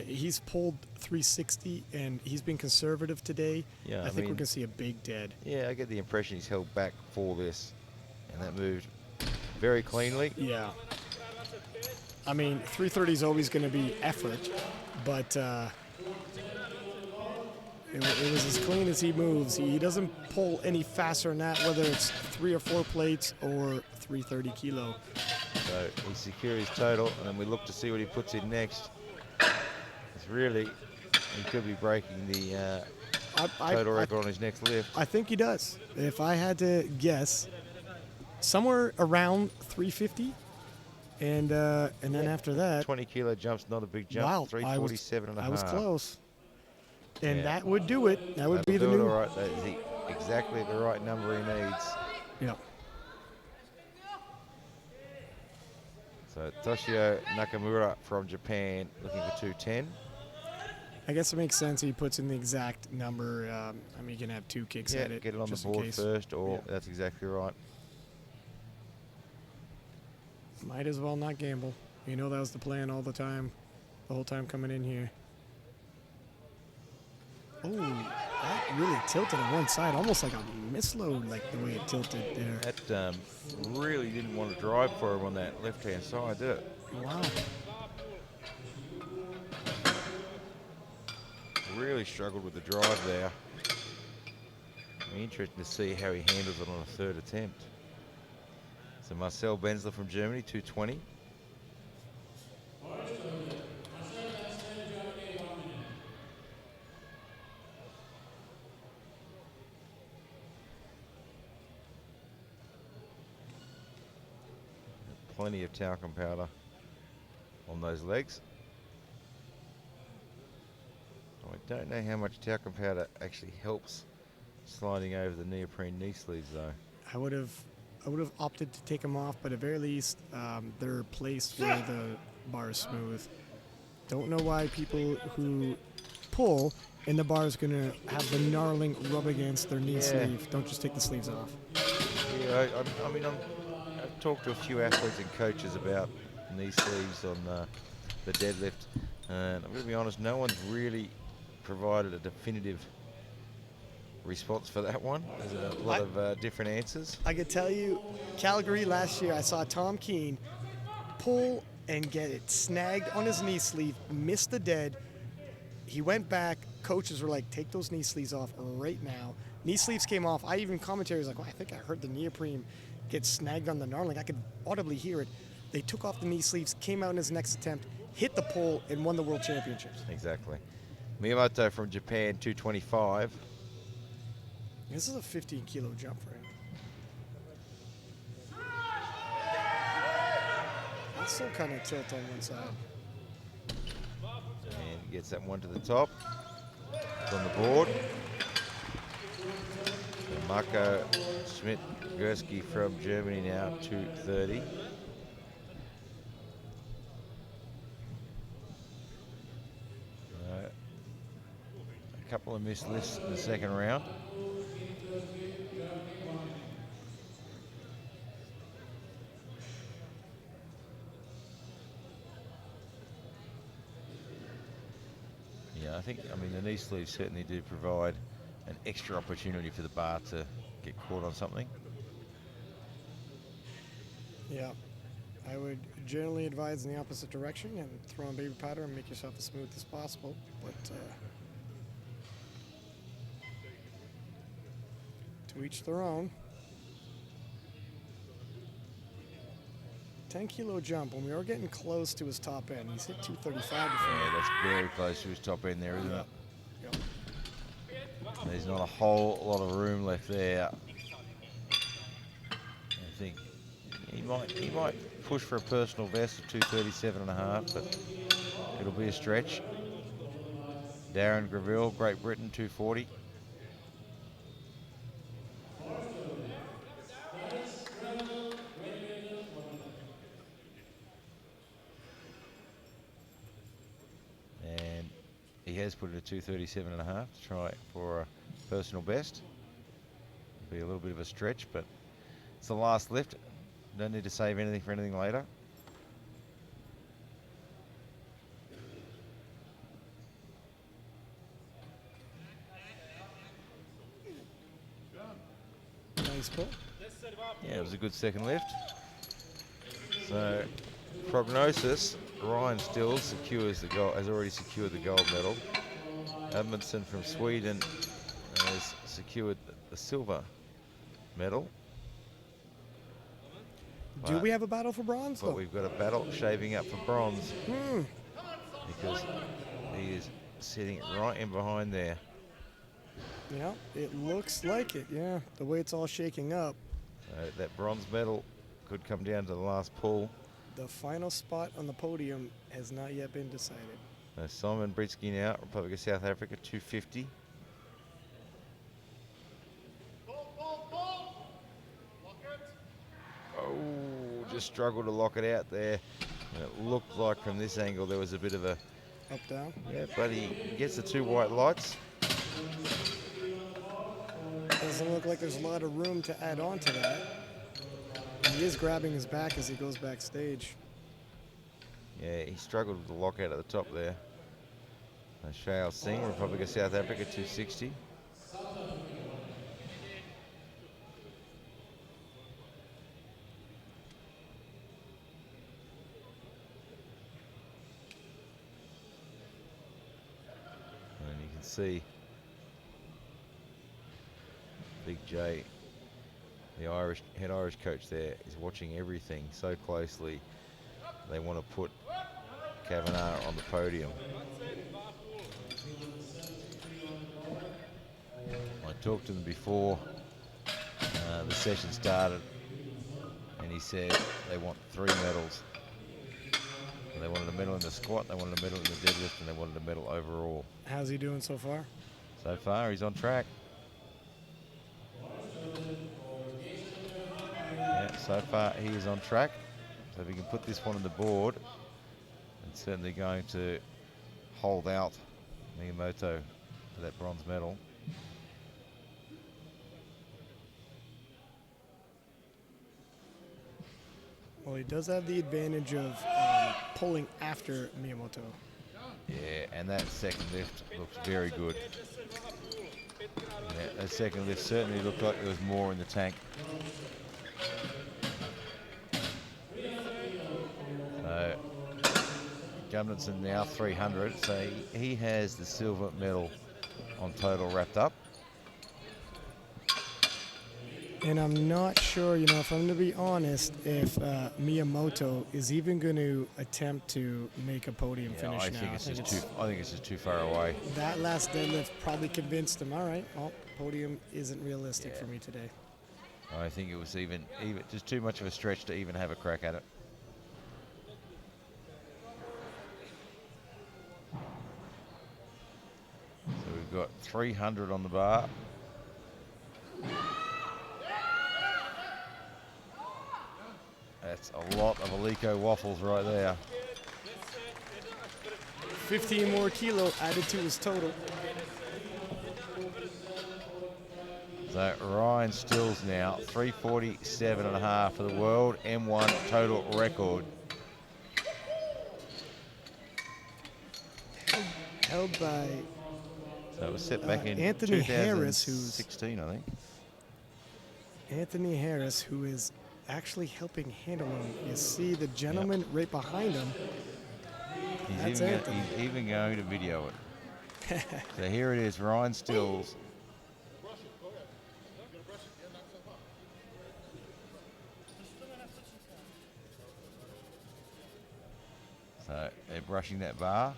He's pulled 360, and he's been conservative today. Yeah, I think we're going to see a big dead. Yeah, I get the impression he's held back for this, and that moved very cleanly. Yeah. 330 is always going to be effort, but it was as clean as he moves. He doesn't pull any faster than that, whether it's 3 or 4 plates or 330 kilo. So he secures his total, and then we look to see what he puts in next. It's really, he could be breaking the total record on his next lift. I think he does. If I had to guess, somewhere around 350, and then after that, 20 kilo jump's not a big jump. Wow, 347 and a half. I was close, and Yeah. that would do it. That would be the That'll new. do it all right. That is exactly the right number he needs. Yeah. So Toshio Nakamura from Japan looking for 210. I guess it makes sense he puts in the exact number. You can have 2 kicks Yeah, at it. get it on the just in board case. first, or Yeah. that's exactly right. Might as well not gamble. That was the plan all the time. the whole time coming in here. Oh, that really tilted on one side, almost like a misload, like the way it tilted there. That really didn't want to drive for him on that left-hand side, did it? Wow. Really struggled with the drive there. Be interesting to see how he handles it on a third attempt. So Marcel Benzler from Germany, 220. Plenty of talcum powder on those legs. I don't know how much talcum powder actually helps sliding over the neoprene knee sleeves though. I would have opted to take them off, but at very least they're placed where the bar is smooth. Don't know why people who pull and the bar is going to have the gnarling rub against their knee sleeve. Don't just take the sleeves off. Yeah, I've talked to a few athletes and coaches about knee sleeves on the deadlift, and I'm going to be honest, no one's really provided a definitive response for that one. There's a lot of different answers. I could tell you, Calgary last year, I saw Tom Keene pull and get it snagged on his knee sleeve, missed the dead. He went back. Coaches were like, take those knee sleeves off right now. Knee sleeves came off. I even commentary was like, I think I heard the neoprene get snagged on the gnarling. I could audibly hear it. They took off the knee sleeves, came out in his next attempt, hit the pole, and won the World Championships. Exactly. Miyamoto from Japan, 225. This is a 15-kilo jump for him. That's still kind of tilt on one side. And he gets that one to the top. It's on the board. So Maka, Schmitt, Gursky from Germany now, 230. A couple of missed lifts in the second round. Yeah, I mean, the knee sleeves certainly do provide an extra opportunity for the bar to get caught on something. Yeah, I would generally advise in the opposite direction and throw on baby powder and make yourself as smooth as possible. But to each their own. 10-kilo jump. When we were getting close to his top end, he's hit 235 before. Yeah, that's very close to his top end there, isn't it? Yep. There's not a whole lot of room left there. I think he might push for a personal best of 237.5, but it'll be a stretch. Darren Gravel, Great Britain, 240. And he has put it at 237.5 to try for a personal best. It'll be a little bit of a stretch, but it's the last lift. Don't need to save anything for anything later. Nice pull. Yeah, it was a good second lift. So, prognosis, Ryan Stills secures the gold, has already secured the gold medal. Edmondson from Sweden has secured the silver medal. Do we have a battle for bronze, But though? we've got a battle shaping up for bronze because he is sitting right in behind there. Yeah, it looks like it, yeah, the way it's all shaking up. So that bronze medal could come down to the last pull. The final spot on the podium has not yet been decided. So Simon Baretsky now, Republic of South Africa, 250. Oh, just struggled to lock it out there. And it looked like from this angle there was a bit of a... Up, down. Yeah, but he gets the two white lights. Doesn't look like there's a lot of room to add on to that. He is grabbing his back as he goes backstage. Yeah, he struggled with the lockout at the top there. Shale Singh, Republic of South Africa, 260. And you can see Big J, the head Irish coach there, is watching everything so closely. They want to put Cavanaugh on the podium. I talked to them before the session started, and he said they want 3 medals. They wanted a medal in the squat, they wanted a medal in the deadlift, and they wanted a medal overall. How's he doing so far? So far, he's on track. Yeah, so far he is on track. So if he can put this one on the board, it's certainly going to hold out Miyamoto for that bronze medal. Well, he does have the advantage of pulling after Miyamoto. Yeah, and that second lift looks very good. Yeah, that second lift certainly looked like there was more in the tank. So, Gudmundsson now 300, so he has the silver medal on total wrapped up. And I'm not sure, if I'm going to be honest, if Miyamoto is even going to attempt to make a podium finish I now. think it's just too far away. That last deadlift probably convinced him, all right, well, podium isn't realistic for me today. I think it was even just too much of a stretch to even have a crack at it. So we've got 300 on the bar. That's a lot of Alico waffles right there. 15 more kilo added to his total. So Ryan Stills now 347.5 for the world M1 total record. Held by So it was set back in Anthony Harris, 2016, I think. Anthony Harris, who is actually helping handle him. You see the gentleman right behind him. He's even going to video it. So here it is, Ryan Stills. So they're brushing that bar.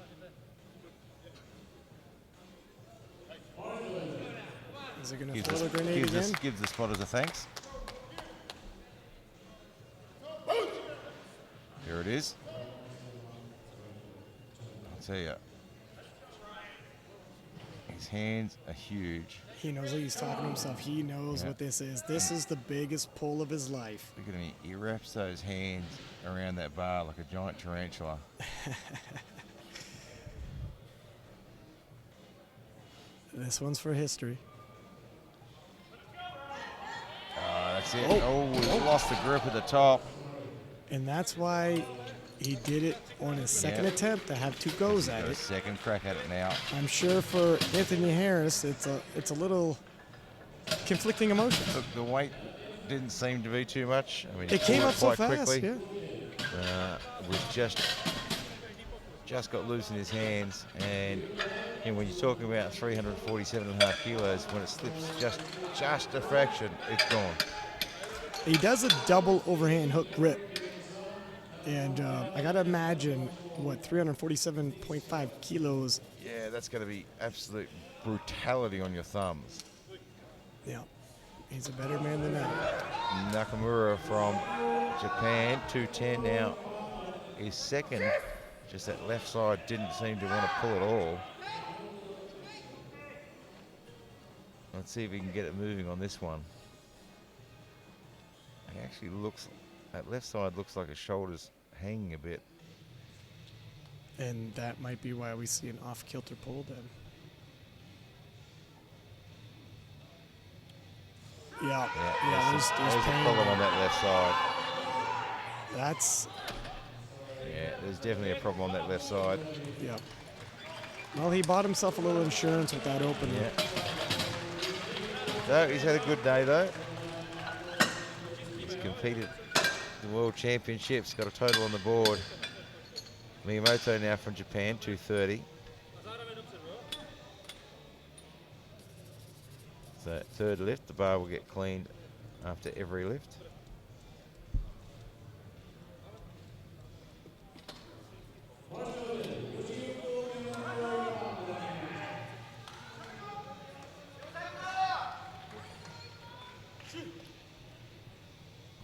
Is it going to throw a grenade again? Gives the spotters a thanks. Here it is. I'll tell you, his hands are huge. He knows what he's talking to himself. He knows what this is. This is the biggest pull of his life. Look at him. He wraps those hands around that bar like a giant tarantula. This one's for history. That's it. He lost the grip at the top. And that's why he did it on his second attempt to have 2 goes at it. Second crack at it now. I'm sure for Anthony Harris, it's a little conflicting emotion. Look, the weight didn't seem to be too much. I mean, It came up so quite fast. quickly. Yeah. Was just got loose in his hands, and when you're talking about 347.5 kilos, when it slips just a fraction, it's gone. He does a double overhand hook grip. And I got to imagine, 347.5 kilos. Yeah, that's going to be absolute brutality on your thumbs. Yeah, he's a better man than that. Nakamura from Japan, 210 now, is second. Just that left side didn't seem to want to pull at all. Let's see if we can get it moving on this one. It actually that left side looks like his shoulder's hanging a bit. And that might be why we see an off-kilter pull then. Yeah, there's a problem on that left side. That's Yeah, there's definitely a problem on that left side. Yeah. Well, he bought himself a little insurance with that opening. Yeah. So he's had a good day though. He's competed the World Championships, got a total on the board. Miyamoto now from Japan, 230. So third lift, the bar will get cleaned after every lift.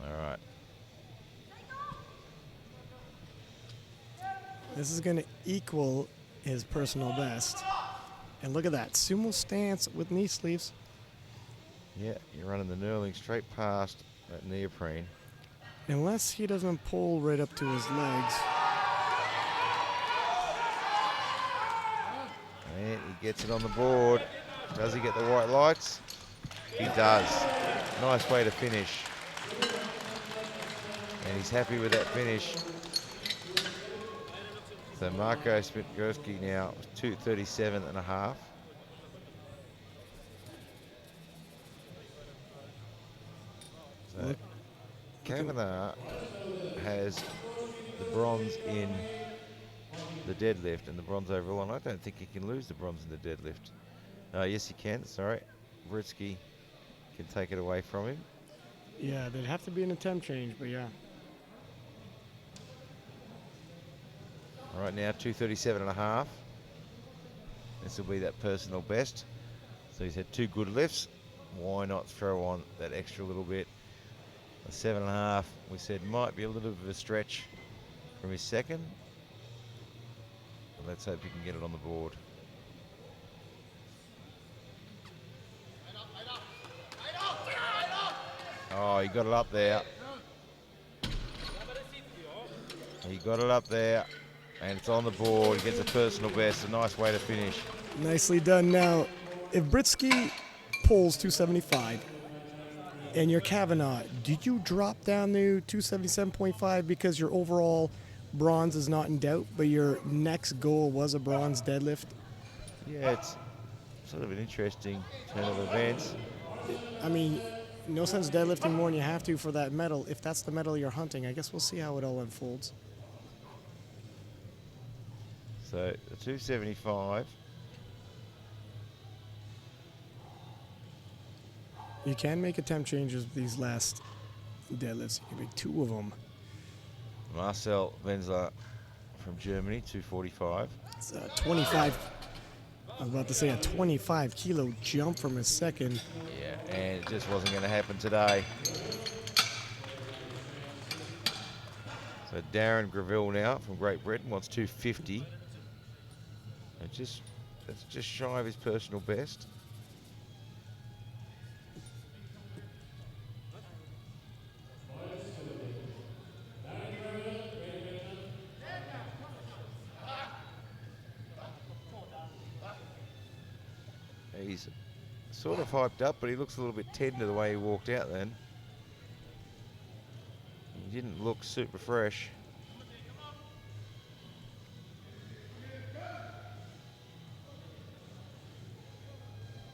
All right. This is going to equal his personal best. And look at that, sumo stance with knee sleeves. Yeah, you're running the knurling straight past that neoprene. Unless he doesn't pull right up to his legs. And he gets it on the board. Does he get the white lights? He does. Nice way to finish. And he's happy with that finish. So Maka, Schmitt, Gursky now 237.5. So Cavanaugh has the bronze in the deadlift and the bronze overall, and I don't think he can lose the bronze in the deadlift. Yes, he can. Sorry, Baretsky can take it away from him. Yeah, there'd have to be an attempt change, but yeah. All right, now 237.5. This will be that personal best. So he's had 2 good lifts. Why not throw on that extra little bit? A 7.5, we said, might be a little bit of a stretch from his second. But let's hope he can get it on the board. Oh, he got it up there. He got it up there, and it's on the board. He gets a personal best. A nice way to finish. Nicely done. Now, if Baretsky pulls 275 and you're Cavanaugh, did you drop down to 277.5 because your overall bronze is not in doubt, but your next goal was a bronze deadlift? Yeah, it's sort of an interesting turn of events. I mean, no sense deadlifting more than you have to for that medal. If that's the medal you're hunting, I guess we'll see how it all unfolds. So the 275. You can make attempt changes with these last deadlifts. You can make 2 of them. Marcel Wenzler from Germany, 245. It's a 25. I was about to say a 25 kilo jump from his second. Yeah, and it just wasn't going to happen today. So Darren Gravel now from Great Britain wants 250. That's just shy of his personal best. He's sort of hyped up, but he looks a little bit tender the way he walked out then. He didn't look super fresh.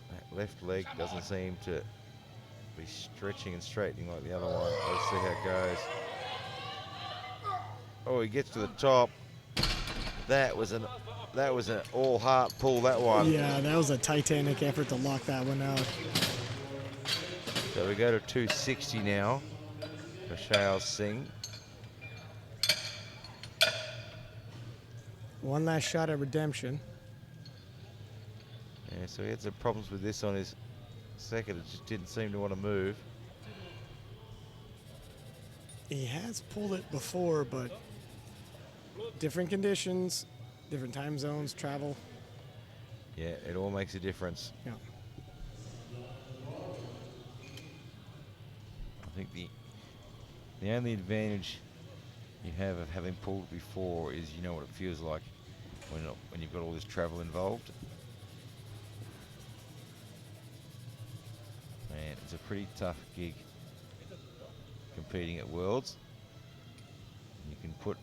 That left leg doesn't seem to be stretching and straightening like the other one. Let's see how it goes. Oh, he gets to the top. That was an all heart pull, that one. Yeah, that was a titanic effort to lock that one out. So we go to 260 now for Shao Singh. One last shot at redemption. Yeah, so he had some problems with this on his second. It just didn't seem to want to move. He has pulled it before, but different conditions, different time zones, travel. Yeah, it all makes a difference. Yeah. I think the only advantage you have of having pulled before is you know what it feels like when you've got all this travel involved. Man, it's a pretty tough gig competing at Worlds. You can put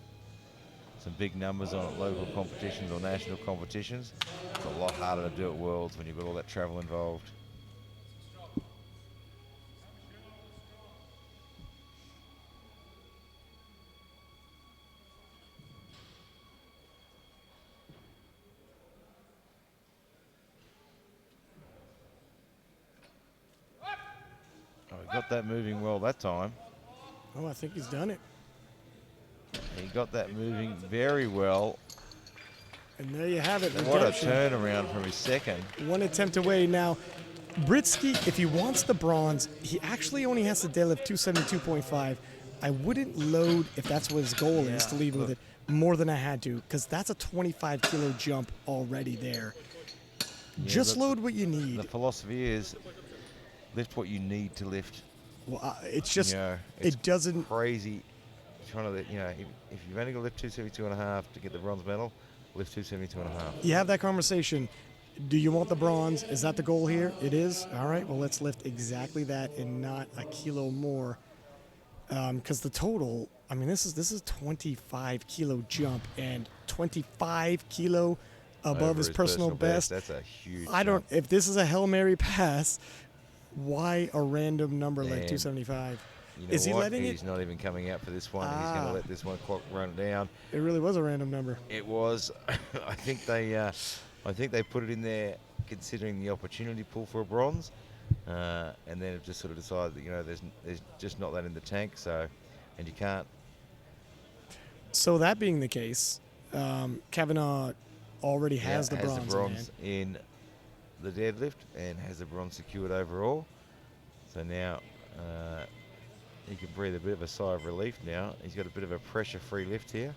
some big numbers on local competitions or national competitions. It's a lot harder to do at Worlds when you've got all that travel involved. Oh, he got that moving well that time. Oh, I think he's done it. He got that moving very well. And there you have it. What a Redemption. turnaround from his second. One attempt away. Now, Baretsky, if he wants the bronze, he actually only has to deadlift 272.5. I wouldn't load, if that's what his goal is, to leave with it, more than I had to, because that's a 25-kilo jump already there. Yeah, Just load what you need. The philosophy is lift what you need to lift. Well, it's just, It's it doesn't. crazy trying to, if you've only got to lift 272.5 to get the bronze medal, lift 272.5. You have that conversation. Do you want the bronze? Is that the goal here? It is. All right. Well, let's lift exactly that and not a kilo more, because the total. I mean, this is 25-kilo jump and 25-kilo above Over his personal best. That's a huge. I don't. jump. If this is a Hail Mary pass, why a random number like And 275? You know Is he what? letting He's it? not even coming out for this one. He's going to let this one clock run down. It really was a random number. It was. I think they put it in there considering the opportunity pool for a bronze, and then have just sort of decided that there's just not that in the tank. So, and you can't. So that being the case, Cavanaugh already has the has bronze. the bronze in the deadlift and has the bronze secured overall. So now he can breathe a bit of a sigh of relief now. He's got a bit of a pressure-free lift here.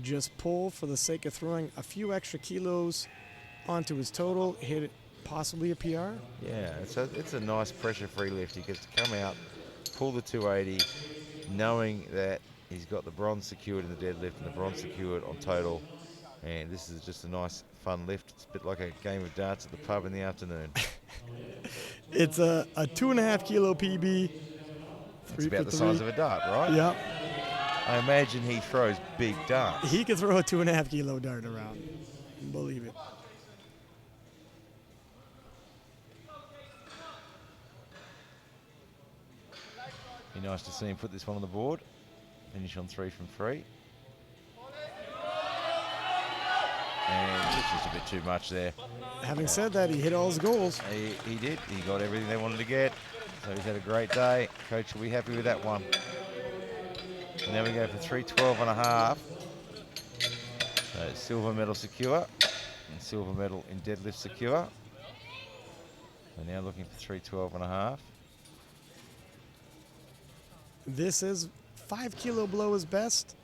Just pull for the sake of throwing a few extra kilos onto his total, hit possibly a PR. Yeah, it's a nice pressure-free lift. He gets to come out, pull the 280, knowing that he's got the bronze secured in the deadlift and the bronze secured on total. And this is just a nice, fun lift. It's a bit like a game of darts at the pub in the afternoon. It's a 2.5 kilo PB. It's about the size of a dart, right? Yeah. I imagine he throws big darts. He could throw a 2.5 kilo dart around. Believe it. Be nice to see him put this one on the board. Finish on 3 from 3. And it's just a bit too much there. Having said that, he hit all his goals. He did. He got everything they wanted to get. So he's had a great day. Coach will be happy with that one. And now we go for 312.5. So silver medal secure. And silver medal in deadlift secure. We're now looking for 312.5. This is 5 kilo below his best.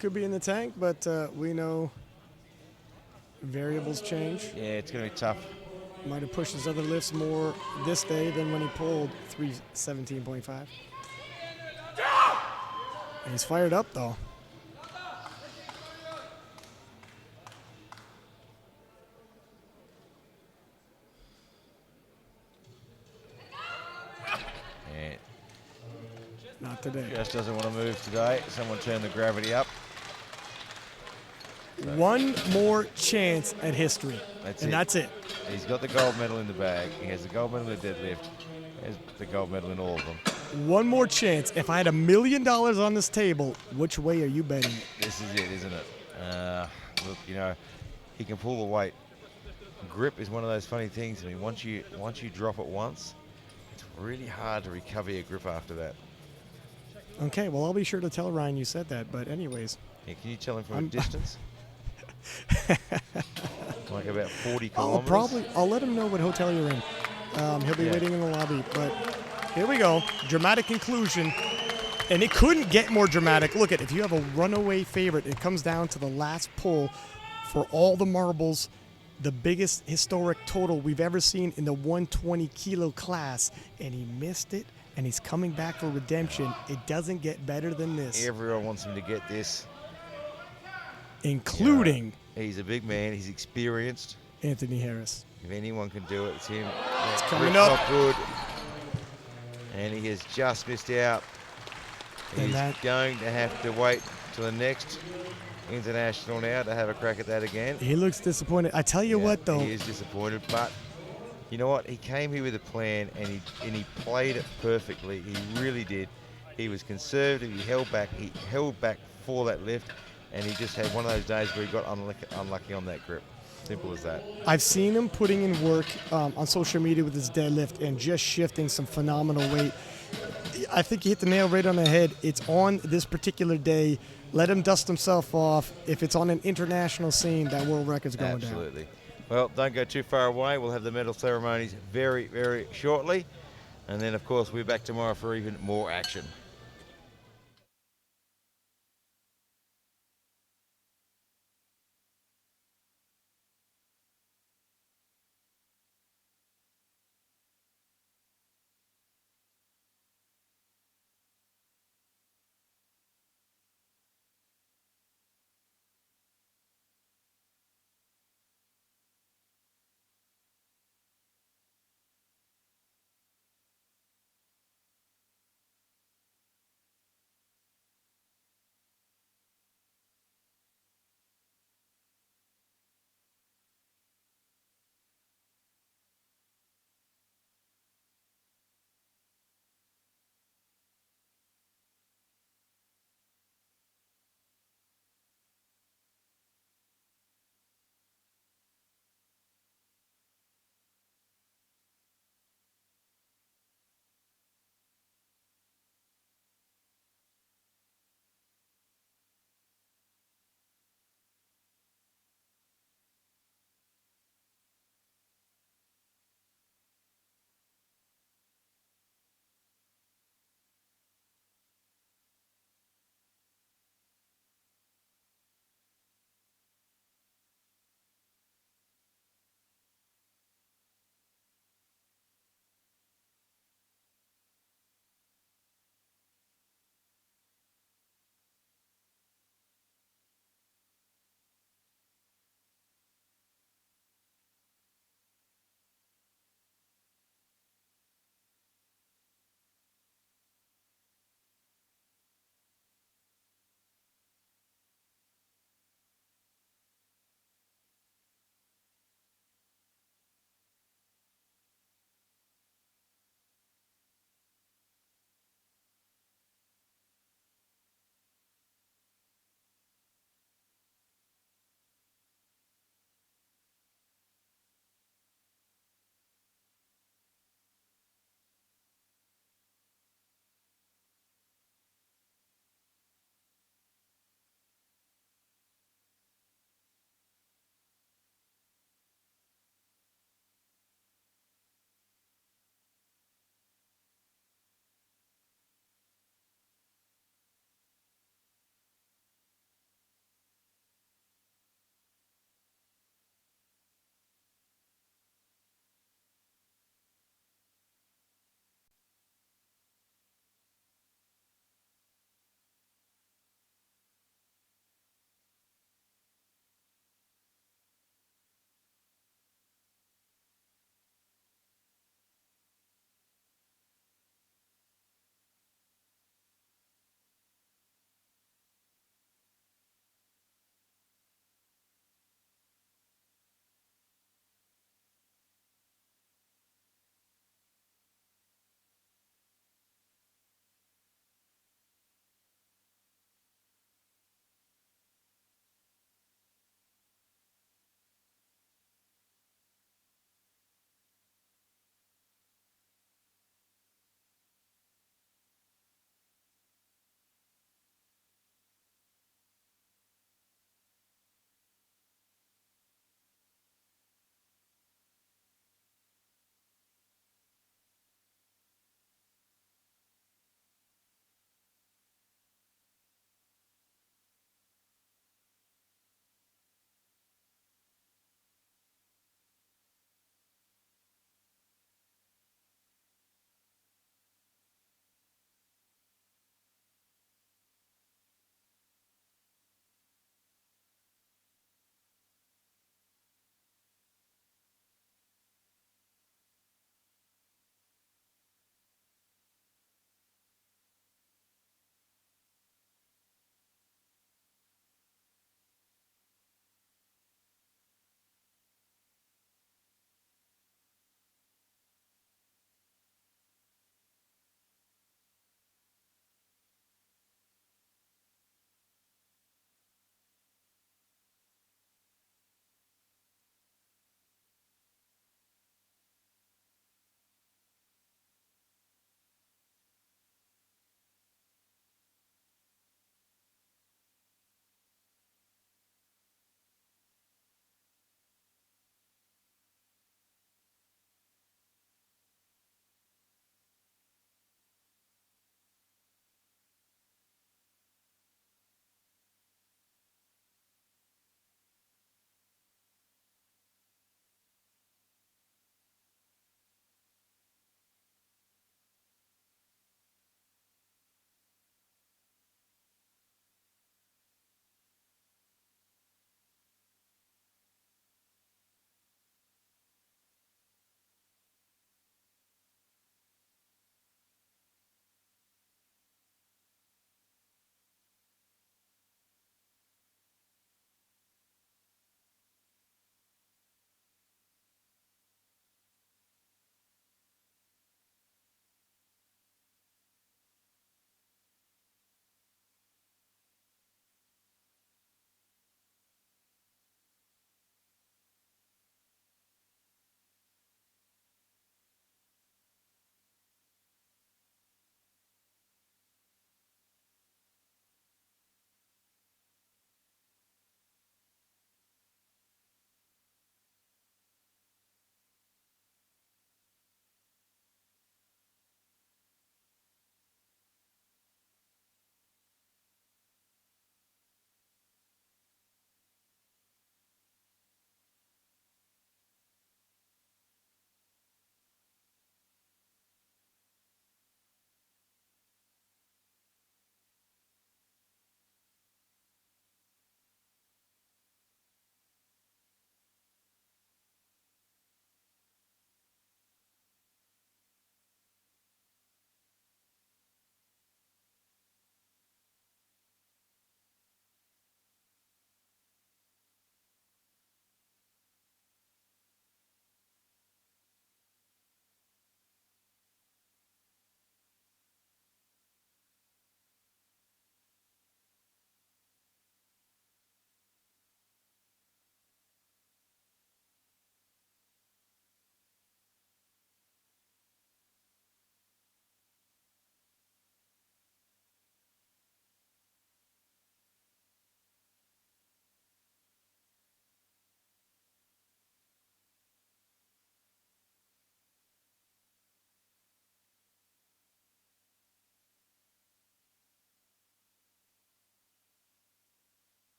Could be in the tank, but we know variables change. Yeah, it's going to be tough. Might have pushed his other lifts more this day than when he pulled 317.5. And he's fired up, though. Yeah, Not today. just doesn't want to move today. Someone turn the gravity up. One more chance at history. That's it. He's got the gold medal in the bag. He has the gold medal in the deadlift. He has the gold medal in all of them. One more chance. If I had $1 million on this table, which way are you betting? This is it, isn't it? Look, he can pull the weight. Grip is one of those funny things. I mean, once you drop it once, it's really hard to recover your grip after that. Okay, well, I'll be sure to tell Ryan you said that. But anyways. Yeah, can you tell him from a distance? Like about 40 kilometers? I'll let him know what hotel you're in. He'll be waiting in the lobby. But here we go. Dramatic conclusion. And it couldn't get more dramatic. Look, if you have a runaway favorite, it comes down to the last pull for all the marbles, the biggest historic total we've ever seen in the 120 kilo class. And he missed it, and he's coming back for redemption. It doesn't get better than this. Everyone wants him to get this. Including he's a big man. He's experienced. Anthony Harris. If anyone can do it, it's him. It's coming Grip's up. not good. And he has just missed out. And He's that going to have to wait till the next international now to have a crack at that again. he looks disappointed. I tell you Yeah, what, though, he is disappointed, but you know what? He came here with a plan, and he played it perfectly. He really did. He was conservative. He held back. He held back for that lift, and he just had one of those days where he got unlucky on that grip. Simple as that. I've seen him putting in work on social media with his deadlift and just shifting some phenomenal weight. I think he hit the nail right on the head. It's on this particular day. Let him dust himself off. If it's on an international scene, that world record's going down. Absolutely. Well, don't go too far away. We'll have the medal ceremonies very, very shortly. And then, of course, we're back tomorrow for even more action.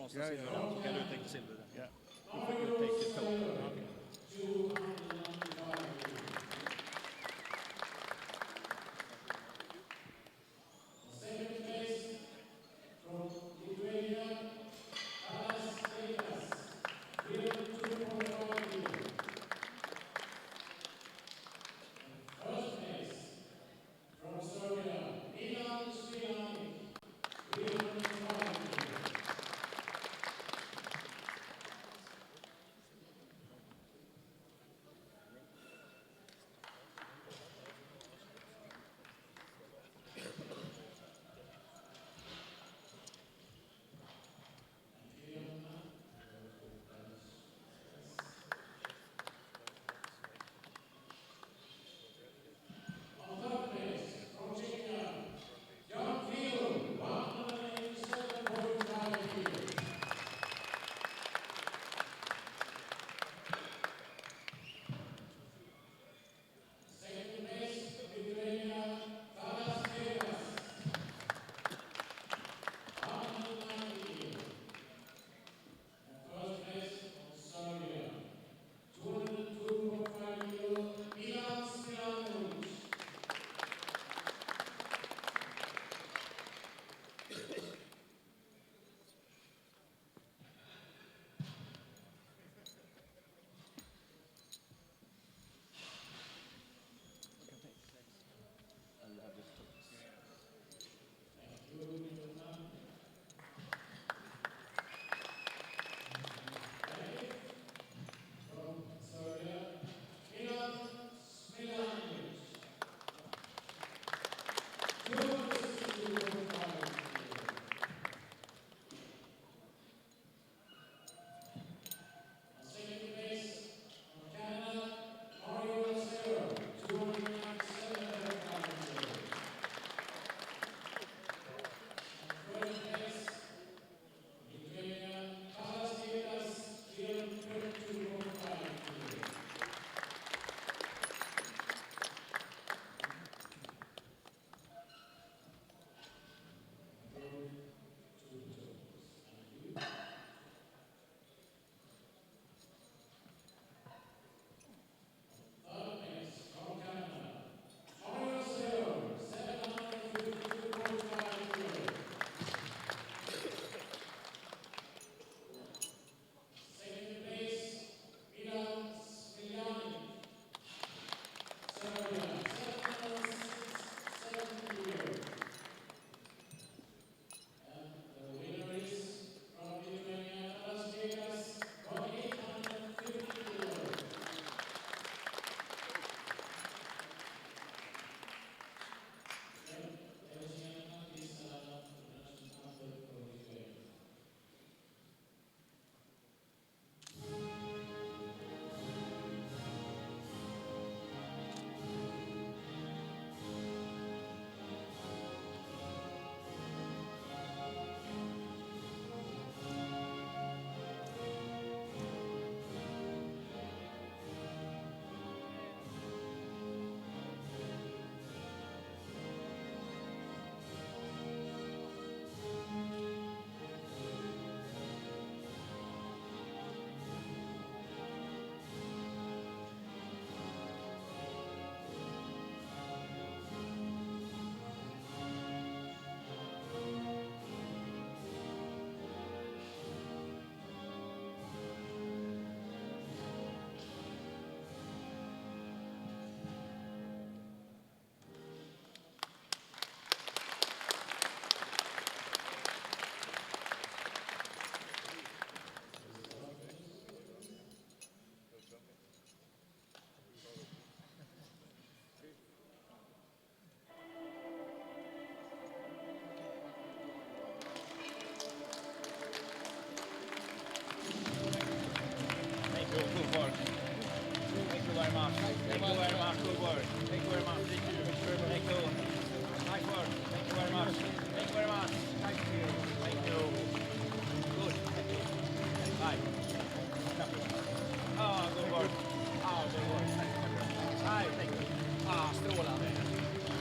brons och silver, så kan du take silver. Yeah. You take the total. Okay.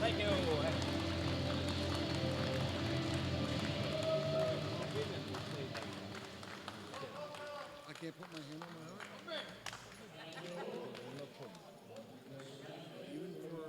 Thank you. can't put my hand on my heart.